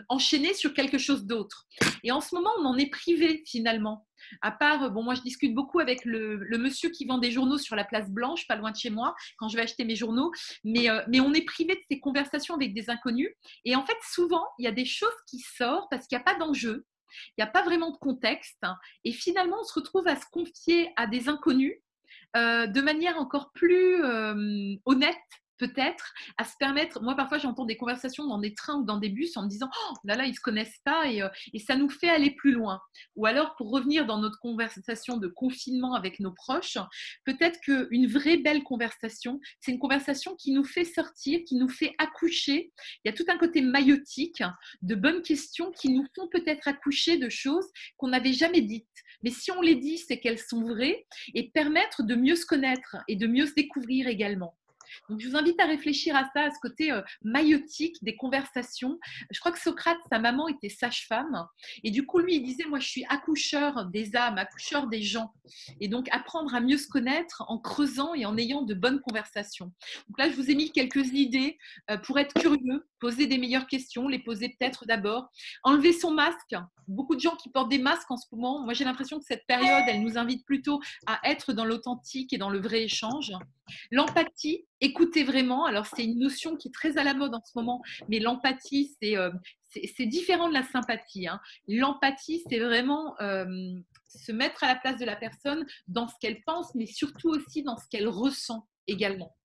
enchaîner sur quelque chose d'autre. Et en ce moment, on en est privé finalement. À part, bon, moi je discute beaucoup avec le monsieur qui vend des journaux sur la place Blanche, pas loin de chez moi, quand je vais acheter mes journaux, mais on est privé de ces conversations avec des inconnus. Et en fait, souvent, il y a des choses qui sortent parce qu'il n'y a pas d'enjeu, il n'y a pas vraiment de contexte. Et finalement, on se retrouve à se confier à des inconnus de manière encore plus honnête, peut-être, à se permettre. Moi, parfois, j'entends des conversations dans des trains ou dans des bus en me disant « Oh là là, ils ne se connaissent pas » et ça nous fait aller plus loin. Ou alors, pour revenir dans notre conversation de confinement avec nos proches, peut-être qu'une vraie belle conversation, c'est une conversation qui nous fait sortir, qui nous fait accoucher. Il y a tout un côté maïotique, de bonnes questions qui nous font peut-être accoucher de choses qu'on n'avait jamais dites. Mais si on les dit, c'est qu'elles sont vraies et permettre de mieux se connaître et de mieux se découvrir également. Donc, je vous invite à réfléchir à ça, à ce côté maïotique des conversations. Je crois que Socrate, sa maman était sage-femme. Et du coup, lui, il disait, moi, je suis accoucheur des âmes, accoucheur des gens. Et donc, apprendre à mieux se connaître en creusant et en ayant de bonnes conversations. Donc là, je vous ai mis quelques idées pour être curieux, poser des meilleures questions, les poser peut-être d'abord. Enlever son masque. Beaucoup de gens qui portent des masques en ce moment. Moi, j'ai l'impression que cette période, elle nous invite plutôt à être dans l'authentique et dans le vrai échange. L'empathie, écouter vraiment. Alors, c'est une notion qui est très à la mode en ce moment, mais l'empathie, c'est différent de la sympathie, hein. L'empathie, c'est vraiment se mettre à la place de la personne dans ce qu'elle pense, mais surtout aussi dans ce qu'elle ressent également.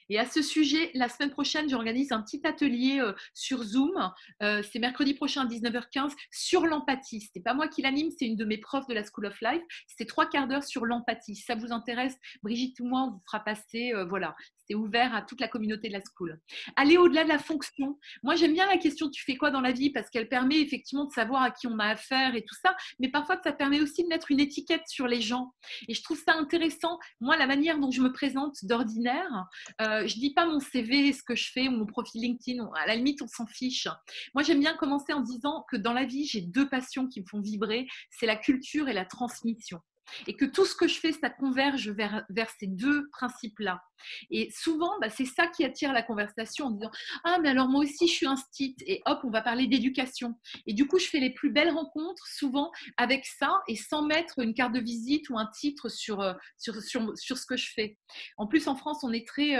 Et à ce sujet, la semaine prochaine, j'organise un petit atelier sur Zoom. C'est mercredi prochain à 19h15 sur l'empathie. Ce n'est pas moi qui l'anime, c'est une de mes profs de la School of Life. C'est 3 quarts d'heure sur l'empathie. Si ça vous intéresse, Brigitte ou moi, on vous fera passer. Voilà, c'est ouvert à toute la communauté de la School. Aller au-delà de la fonction. Moi, j'aime bien la question « tu fais quoi dans la vie ?» parce qu'elle permet effectivement de savoir à qui on a affaire et tout ça. Mais parfois, ça permet aussi de mettre une étiquette sur les gens. Et je trouve ça intéressant. Moi, la manière dont je me présente d'ordinaire, je ne dis pas mon CV, ce que je fais ou mon profil LinkedIn. À la limite, on s'en fiche. Moi, j'aime bien commencer en disant que dans la vie, j'ai 2 passions qui me font vibrer. C'est la culture et la transmission. Et que tout ce que je fais, ça converge vers ces 2 principes-là. Et souvent, c'est ça qui attire la conversation en disant « Ah, mais alors moi aussi, je suis instit » et hop, on va parler d'éducation. Et du coup, je fais les plus belles rencontres souvent avec ça et sans mettre une carte de visite ou un titre sur ce que je fais. En plus, en France, on est très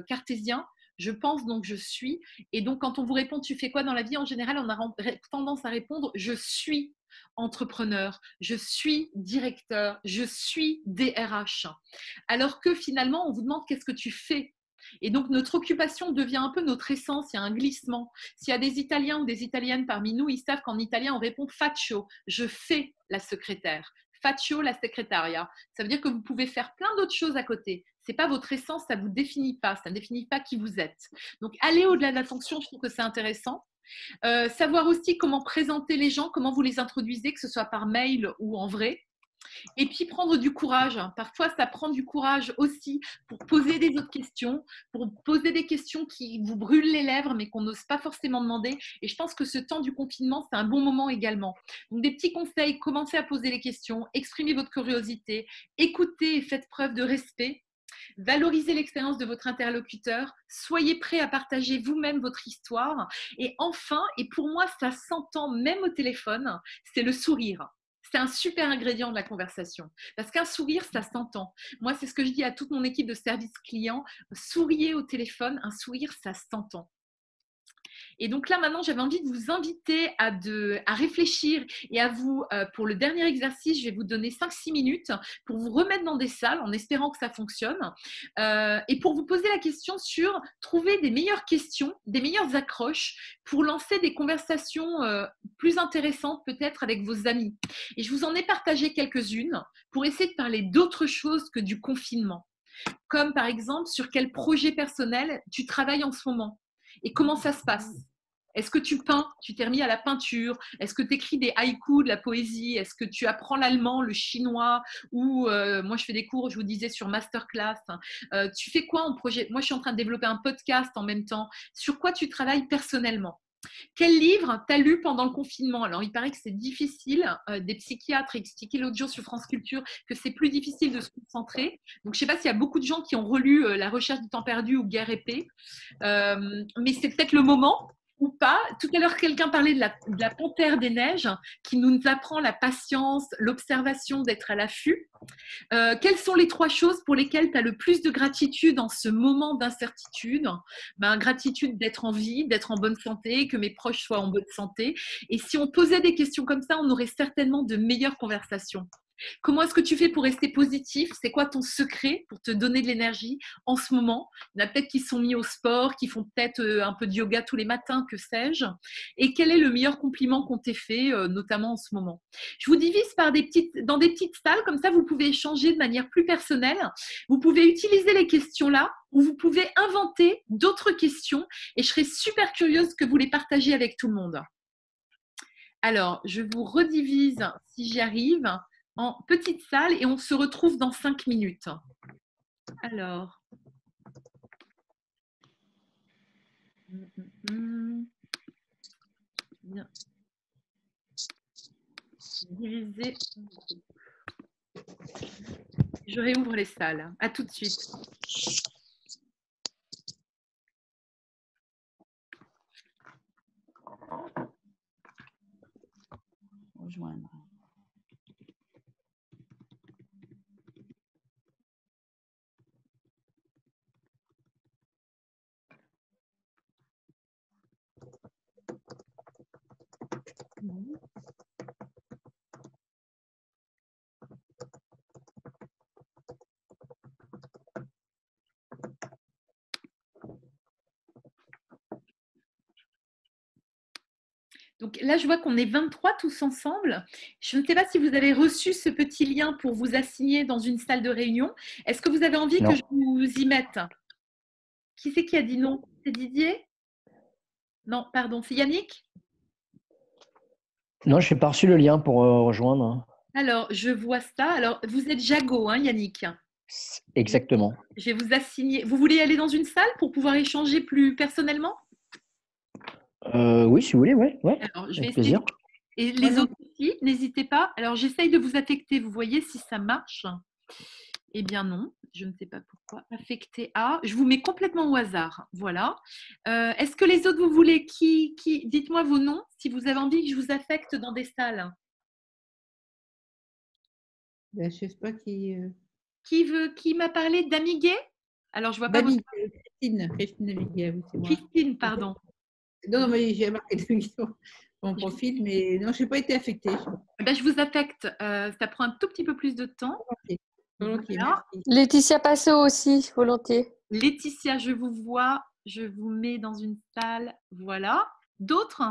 cartésien. Je pense, donc je suis. Et donc, quand on vous répond « Tu fais quoi dans la vie ?» en général, on a tendance à répondre « Je suis entrepreneur, je suis directeur, je suis DRH ». Alors que finalement, on vous demande « Qu'est-ce que tu fais ?» Et donc, notre occupation devient un peu notre essence, il y a un glissement. S'il y a des Italiens ou des Italiennes parmi nous, ils savent qu'en italien, on répond « Faccio », je fais la secrétaire. Faccio, la secrétariat. Ça veut dire que vous pouvez faire plein d'autres choses à côté. Ce n'est pas votre essence, ça ne vous définit pas, ça ne définit pas qui vous êtes. Donc, aller au-delà de la fonction, je trouve que c'est intéressant. Savoir aussi comment présenter les gens, comment vous les introduisez, que ce soit par mail ou en vrai. Et puis prendre du courage. Parfois, ça prend du courage aussi pour poser des autres questions, pour poser des questions qui vous brûlent les lèvres, mais qu'on n'ose pas forcément demander. Et je pense que ce temps du confinement, c'est un bon moment également. Donc, des petits conseils, commencez à poser les questions, exprimez votre curiosité, écoutez et faites preuve de respect. Valorisez l'expérience de votre interlocuteur, soyez prêt à partager vous-même votre histoire et enfin, et pour moi ça s'entend même au téléphone, c'est le sourire. c'est un super ingrédient de la conversation. Parce qu'un sourire, ça s'entend. Moi, c'est ce que je dis à toute mon équipe de service client. Souriez au téléphone, un sourire, ça s'entend. Et donc là, maintenant, j'avais envie de vous inviter à réfléchir et à vous, pour le dernier exercice, je vais vous donner 5-6 minutes pour vous remettre dans des salles en espérant que ça fonctionne et pour vous poser la question sur trouver des meilleures questions, des meilleures accroches pour lancer des conversations plus intéressantes peut-être avec vos amis. Et je vous en ai partagé quelques-unes pour essayer de parler d'autre chose que du confinement. Comme par exemple, sur quel projet personnel tu travailles en ce moment et comment ça se passe. Est-ce que tu peins? Tu t'es remis à la peinture? Est-ce que tu écris des haïkus, de la poésie? Est-ce que tu apprends l'allemand, le chinois? Ou moi, je fais des cours, je vous disais, sur masterclass. Tu fais quoi en projet? Moi, je suis en train de développer un podcast en même temps. Sur quoi tu travailles personnellement? Quel livre t'as lu pendant le confinement? Alors, il paraît que c'est difficile. Des psychiatres expliquaient l'autre jour sur France Culture que c'est plus difficile de se concentrer. Donc, je ne sais pas s'il y a beaucoup de gens qui ont relu La recherche du temps perdu ou Guerre et paix. Mais c'est peut-être le moment ou pas. Tout à l'heure, quelqu'un parlait de la panthère des neiges qui nous apprend la patience, l'observation, d'être à l'affût. Quelles sont les 3 choses pour lesquelles tu as le plus de gratitude en ce moment d'incertitude? Gratitude d'être en vie, d'être en bonne santé, que mes proches soient en bonne santé. Et si on posait des questions comme ça, on aurait certainement de meilleures conversations. Comment est-ce que tu fais pour rester positif? C'est quoi ton secret pour te donner de l'énergie en ce moment? Il y en a peut-être qui sont mis au sport, qui font peut-être un peu de yoga tous les matins, que sais-je. Et quel est le meilleur compliment qu'on t'ait fait, notamment en ce moment? Je vous divise dans des petites salles, comme ça vous pouvez échanger de manière plus personnelle. Vous pouvez utiliser les questions-là ou vous pouvez inventer d'autres questions et je serais super curieuse que vous les partagiez avec tout le monde. Alors, je vous redivise, si j'y arrive, en petite salle et on se retrouve dans 5 minutes. Alors. Bien. Diviser. Je réouvre les salles. À tout de suite. Rejoindre. Donc là, je vois qu'on est 23 tous ensemble. Je ne sais pas si vous avez reçu ce petit lien pour vous assigner dans une salle de réunion. Est-ce que vous avez envie que je vous y mette? Qui c'est qui a dit non? C'est Didier? Non, pardon, c'est Yannick? Non, je n'ai pas reçu le lien pour rejoindre. Alors, je vois ça. Alors, vous êtes Jago, hein, Yannick? Exactement. Je vais vous assigner. Vous voulez aller dans une salle pour pouvoir échanger plus personnellement? Oui, si vous voulez, ouais. Alors, je vais avec plaisir. Et les autres aussi, n'hésitez pas. Alors, j'essaye de vous affecter. Vous voyez si ça marche? Eh bien non, je ne sais pas pourquoi. Affecter à. Je vous mets complètement au hasard. Voilà. Est-ce que les autres, vous voulez dites-moi vos noms si vous avez envie que je vous affecte dans des salles. Ben, je ne sais pas qui. Qui m'a parlé d'Amiguet? Alors, je vois pas. Christine Amiguet, oui, c'est moi. Christine, pardon. Non, mais j'ai marqué mon profil, mais non, je n'ai pas été affectée. Ben, je vous affecte. Ça prend un tout petit peu plus de temps. Volontiers, voilà. Laetitia Passot aussi, volontiers. Laetitia, je vous vois. Je vous mets dans une salle. Voilà. D'autres?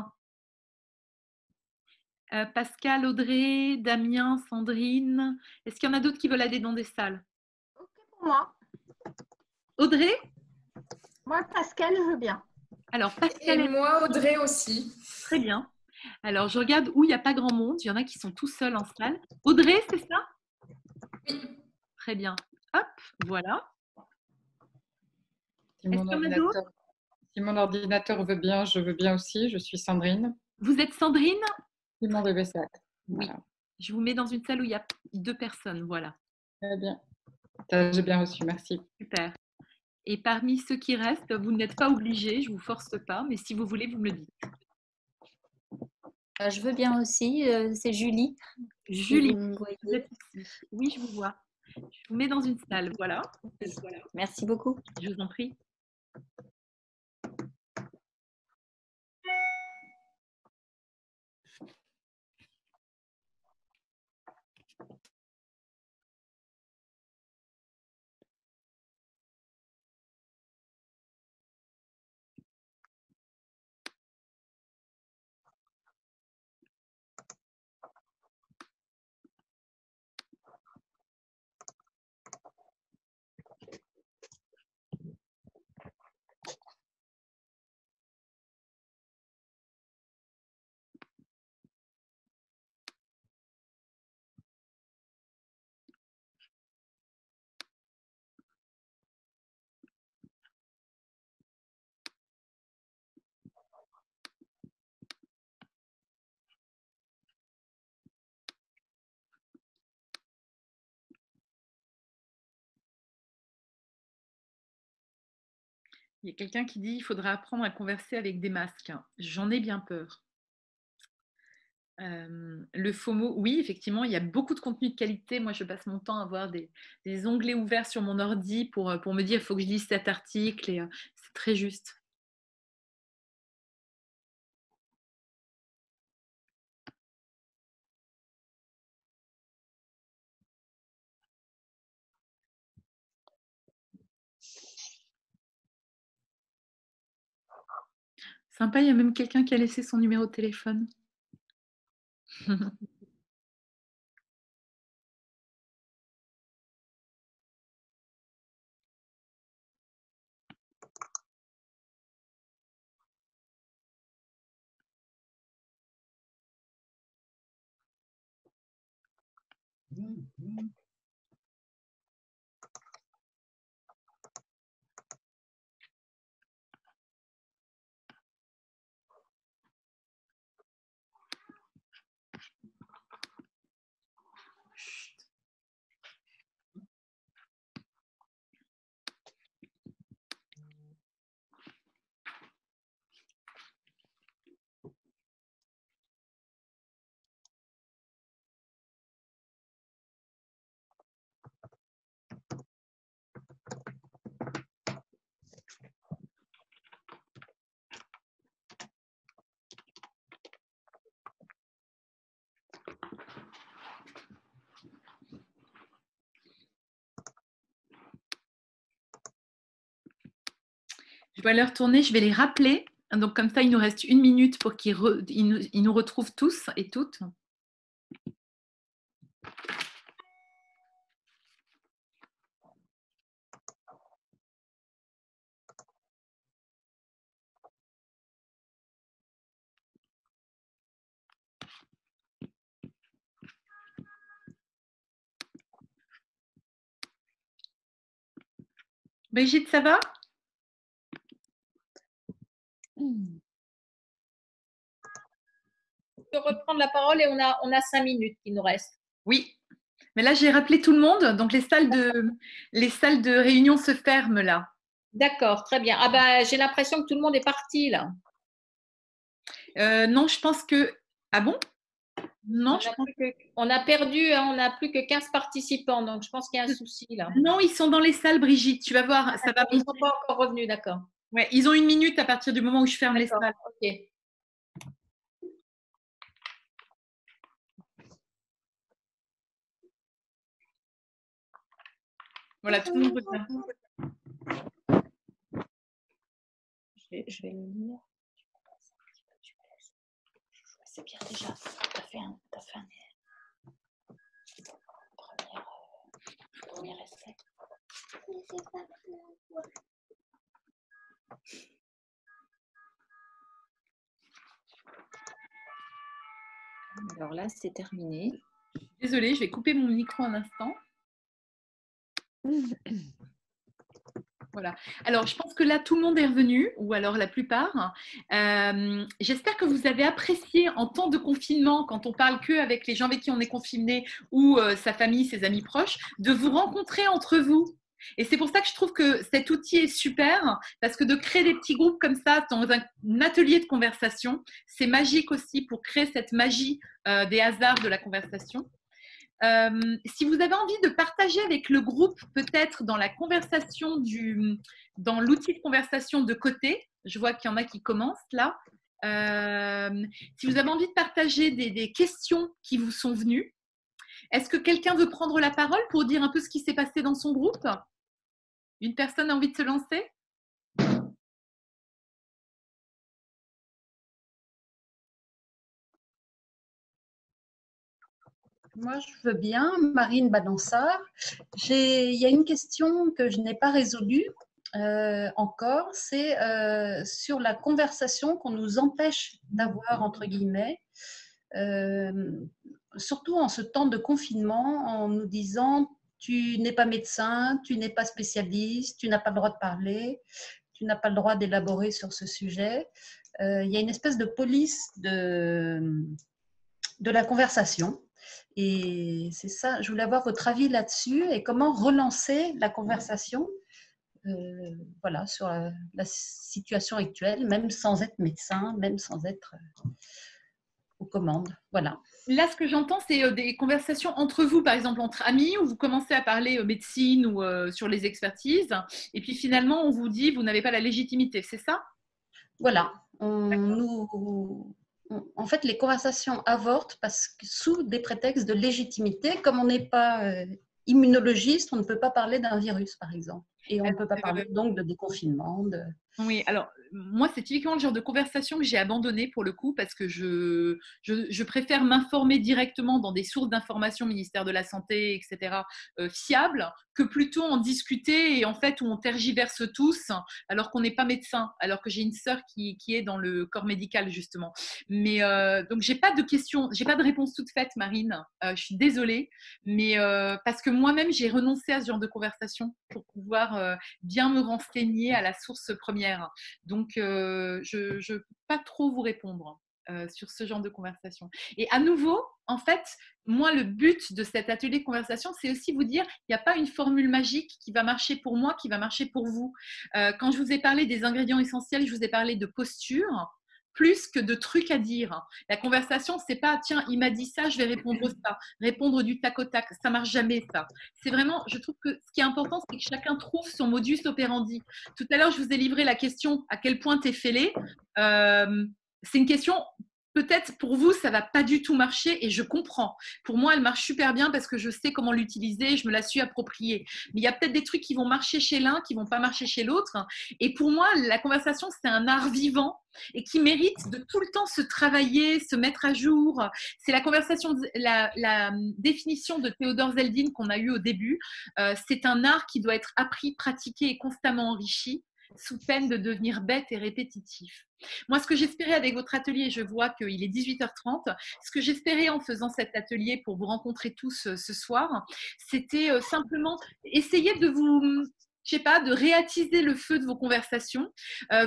Pascal, Audrey, Damien, Sandrine. Est-ce qu'il y en a d'autres qui veulent aller dans des salles? Ok pour moi. Audrey? Moi, Pascal, je veux bien. Alors, Pascal et moi, Audrey aussi. Très bien. Alors, je regarde où il n'y a pas grand monde. Il y en a qui sont tout seuls en salle. Audrey, c'est ça? Oui. Très bien. Hop, voilà. Si mon ordinateur veut bien, je veux bien aussi. Je suis Sandrine. Vous êtes Sandrine? Simon de Bessac. Oui. Voilà. Je vous mets dans une salle où il y a 2 personnes. Voilà. Très bien. J'ai bien reçu, merci. Super. Et parmi ceux qui restent, vous n'êtes pas obligés, je ne vous force pas, mais si vous voulez, vous me le dites. Je veux bien aussi, c'est Julie. Julie, Vous me vous voyez? êtes ici. Oui, je vous vois. Je vous mets dans une salle. Voilà. Merci beaucoup. Je vous en prie. Il y a quelqu'un qui dit il faudra apprendre à converser avec des masques. J'en ai bien peur. Le FOMO, oui, effectivement, il y a beaucoup de contenu de qualité. Moi, je passe mon temps à avoir des onglets ouverts sur mon ordi pour me dire il faut que je lise cet article et c'est très juste. Sympa, il y a même quelqu'un qui a laissé son numéro de téléphone. Je dois leur tourner, je vais les rappeler. Donc, comme ça, il nous reste 1 minute pour qu'ils nous retrouvent tous et toutes. Brigitte, ça va? On peut reprendre la parole et on a 5 minutes qui nous restent. Oui, mais là, j'ai rappelé tout le monde. Donc, les salles de réunion se ferment là. D'accord, très bien. Ah bah, j'ai l'impression que tout le monde est parti là. Non, je pense que… Ah bon? Non, on a perdu, hein, on n'a plus que 15 participants, donc je pense qu'il y a un souci là. Non, ils sont dans les salles, Brigitte. Tu vas voir, ça va. Ils ne sont pas encore revenus, d'accord. Ouais, ils ont 1 minute à partir du moment où je ferme les salles. Ok. Voilà, tout le monde revient. Je vais le lire. C'est bien déjà. Tu as fait un premier essai. Alors là, c'est terminé. Désolée, je vais couper mon micro un instant. Voilà. Alors, je pense que là, tout le monde est revenu, ou alors la plupart. J'espère que vous avez apprécié en temps de confinement, quand on parle qu'avec les gens avec qui on est confiné ou sa famille, ses amis proches, de vous rencontrer entre vous. Et c'est pour ça que je trouve que cet outil est super, parce que de créer des petits groupes comme ça dans un atelier de conversation, c'est magique aussi pour créer cette magie des hasards de la conversation. Si vous avez envie de partager avec le groupe, peut-être dans la conversation, dans l'outil de conversation de côté, je vois qu'il y en a qui commencent là. Si vous avez envie de partager des questions qui vous sont venues, est-ce que quelqu'un veut prendre la parole pour dire un peu ce qui s'est passé dans son groupe? Une personne a envie de se lancer? Moi, je veux bien. Marine Badansart. Il y a une question que je n'ai pas résolue encore, c'est sur la conversation qu'on nous empêche d'avoir, entre guillemets, surtout en ce temps de confinement, en nous disant « tu n'es pas médecin, tu n'es pas spécialiste, tu n'as pas le droit de parler, tu n'as pas le droit d'élaborer sur ce sujet ». Il y a une espèce de police de la conversation. Et c'est ça, je voulais avoir votre avis là-dessus et comment relancer la conversation voilà, sur la situation actuelle, même sans être médecin, même sans être aux commandes. Voilà. Là, ce que j'entends, c'est des conversations entre vous, par exemple entre amis, où vous commencez à parler médecine ou sur les expertises, et puis finalement, on vous dit, vous n'avez pas la légitimité, c'est ça? Voilà. En fait, les conversations avortent parce que sous des prétextes de légitimité, comme on n'est pas immunologiste, on ne peut pas parler d'un virus, par exemple. Et on ne peut pas parler donc de déconfinement. Oui, alors moi, c'est typiquement le genre de conversation que j'ai abandonné pour le coup parce que je préfère m'informer directement dans des sources d'information, ministère de la Santé, etc., fiables, que plutôt en discuter et en fait où on tergiverse tous alors qu'on n'est pas médecin, alors que j'ai une sœur qui est dans le corps médical justement. Mais donc, j'ai pas de questions, j'ai pas de réponse toute faite, Marine. Je suis désolée, mais parce que moi-même, j'ai renoncé à ce genre de conversation pour pouvoir bien me renseigner à la source première. Donc, je ne peux pas trop vous répondre sur ce genre de conversation. Et à nouveau, en fait, moi, le but de cet atelier de conversation, c'est aussi vous dire, il n'y a pas une formule magique qui va marcher pour moi, qui va marcher pour vous. Quand je vous ai parlé des ingrédients essentiels, je vous ai parlé de posture, plus que de trucs à dire. La conversation, c'est pas tiens, il m'a dit ça, je vais répondre ça. Répondre du tac au tac, ça marche jamais ça. C'est vraiment, je trouve que ce qui est important, c'est que chacun trouve son modus operandi. Tout à l'heure, je vous ai livré la question à quel point t'es fêlé. C'est une question. Peut-être pour vous, ça va pas du tout marcher et je comprends. Pour moi, elle marche super bien parce que je sais comment l'utiliser, je me la suis appropriée. Mais il y a peut-être des trucs qui vont marcher chez l'un, qui vont pas marcher chez l'autre. Et pour moi, la conversation, c'est un art vivant et qui mérite de tout le temps se travailler, se mettre à jour. C'est la conversation, la définition de Théodore Zeldin qu'on a eue au début. C'est un art qui doit être appris, pratiqué et constamment enrichi, sous peine de devenir bête et répétitif. Moi, ce que j'espérais avec votre atelier, je vois qu'il est 18h30, ce que j'espérais en faisant cet atelier pour vous rencontrer tous ce soir, c'était simplement essayer de vous, je sais pas, de réattiser le feu de vos conversations,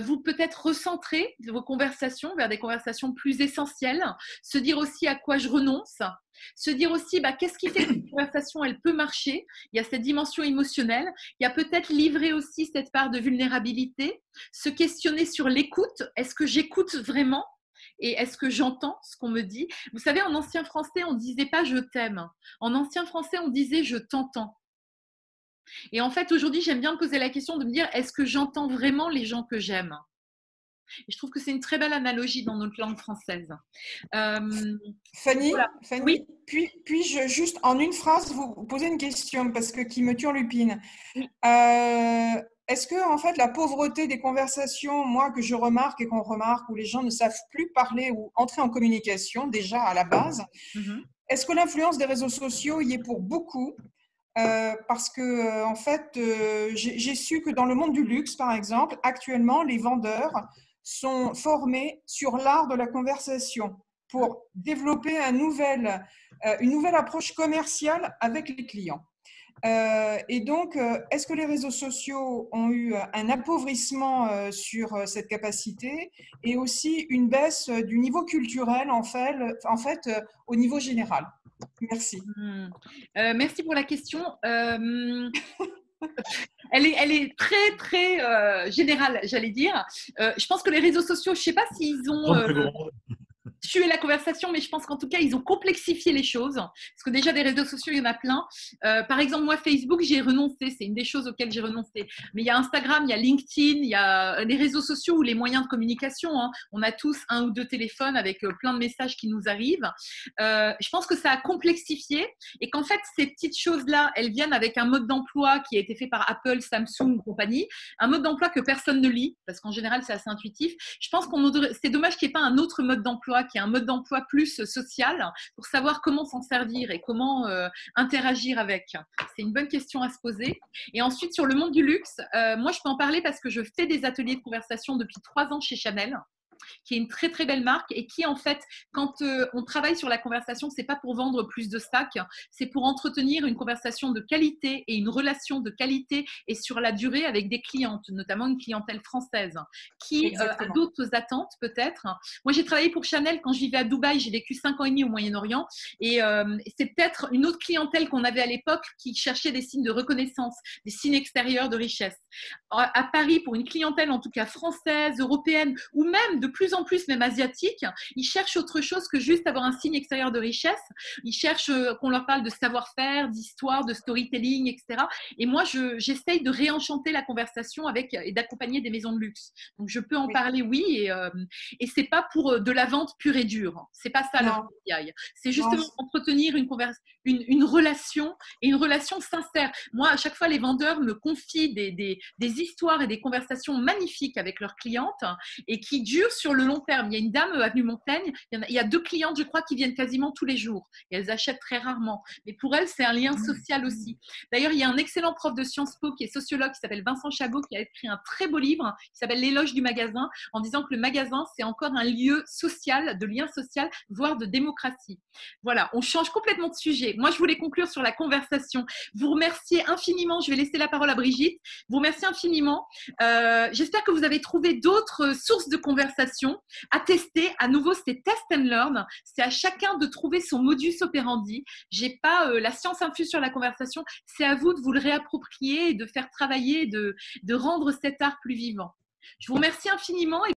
vous peut-être recentrer vos conversations vers des conversations plus essentielles, se dire aussi à quoi je renonce, se dire aussi qu'est-ce qui fait qu'une conversation elle peut marcher. Il y a cette dimension émotionnelle, il y a peut-être livrer aussi cette part de vulnérabilité, se questionner sur l'écoute, est-ce que j'écoute vraiment et est-ce que j'entends ce qu'on me dit. Vous savez, en ancien français on ne disait pas je t'aime, en ancien français on disait je t'entends. Et en fait aujourd'hui j'aime bien me poser la question de me dire est-ce que j'entends vraiment les gens que j'aime. Et je trouve que c'est une très belle analogie dans notre langue française. Fanny, voilà. Fanny Oui. puis-je juste en une phrase vous poser une question parce que qui me turlupine. Oui. Est-ce que en fait la pauvreté des conversations, moi que je remarque et qu'on remarque, où les gens ne savent plus parler ou entrer en communication déjà à la base, est-ce que l'influence des réseaux sociaux y est pour beaucoup? Parce que en fait, j'ai su que dans le monde du luxe, par exemple, actuellement, les vendeurs sont formés sur l'art de la conversation pour développer une nouvelle approche commerciale avec les clients. Et donc, est-ce que les réseaux sociaux ont eu un appauvrissement sur cette capacité et aussi une baisse du niveau culturel, en fait au niveau général? Merci. Merci pour la question. Elle est très, très générale, j'allais dire. Je pense que les réseaux sociaux, je ne sais pas s'ils ont… tuer la conversation, mais je pense qu'en tout cas, ils ont complexifié les choses. Parce que déjà, des réseaux sociaux, il y en a plein. Par exemple, moi, Facebook, j'ai renoncé. C'est une des choses auxquelles j'ai renoncé. Mais il y a Instagram, il y a LinkedIn, il y a les réseaux sociaux ou les moyens de communication. Hein. On a tous 1 ou 2 téléphones avec plein de messages qui nous arrivent. Je pense que ça a complexifié et qu'en fait, ces petites choses-là, elles viennent avec un mode d'emploi qui a été fait par Apple, Samsung, compagnie. Un mode d'emploi que personne ne lit parce qu'en général, c'est assez intuitif. Je pense c'est dommage qu'il n'y ait pas un autre mode d'emploi qui est un mode d'emploi plus social pour savoir comment s'en servir et comment interagir avec. C'est une bonne question à se poser. Et ensuite, sur le monde du luxe, moi, je peux en parler parce que je fais des ateliers de conversation depuis 3 ans chez Chanel, qui est une très très belle marque et qui en fait, quand on travaille sur la conversation, c'est pas pour vendre plus de sacs, c'est pour entretenir une conversation de qualité et une relation de qualité et sur la durée avec des clientes, notamment une clientèle française qui a d'autres attentes peut-être. Moi, j'ai travaillé pour Chanel quand je vivais à Dubaï, j'ai vécu 5 ans et demi au Moyen-Orient et c'est peut-être une autre clientèle qu'on avait à l'époque qui cherchait des signes de reconnaissance, des signes extérieurs de richesse. À Paris, pour une clientèle en tout cas française, européenne ou même de plus en plus même asiatique, ils cherchent autre chose que juste avoir un signe extérieur de richesse. Ils cherchent qu'on leur parle de savoir-faire, d'histoire, de storytelling, etc. Et moi, j'essaye de réenchanter la conversation et d'accompagner des maisons de luxe. Donc, je peux en parler, oui, et c'est pas pour de la vente pure et dure. C'est pas ça leur KPI. C'est justement entretenir une relation et une relation sincère. Moi, à chaque fois, les vendeurs me confient des histoires et des conversations magnifiques avec leurs clientes et qui durent sur le long terme. Il y a une dame avenue Montaigne, il y a 2 clientes, je crois, qui viennent quasiment tous les jours et elles achètent très rarement. Mais pour elles, c'est un lien social aussi. D'ailleurs, il y a un excellent prof de Sciences Po qui est sociologue, qui s'appelle Vincent Chabot, qui a écrit un très beau livre qui s'appelle L'éloge du magasin, en disant que le magasin, c'est encore un lieu social, de lien social, voire de démocratie. Voilà, on change complètement de sujet. Moi, je voulais conclure sur la conversation. Vous remercier infiniment. Je vais laisser la parole à Brigitte. Vous remercier infiniment. J'espère que vous avez trouvé d'autres sources de conversation à tester. À nouveau, c'est test and learn. C'est à chacun de trouver son modus operandi. J'ai pas la science infuse sur la conversation. C'est à vous de vous le réapproprier et de faire travailler, de rendre cet art plus vivant. Je vous remercie infiniment.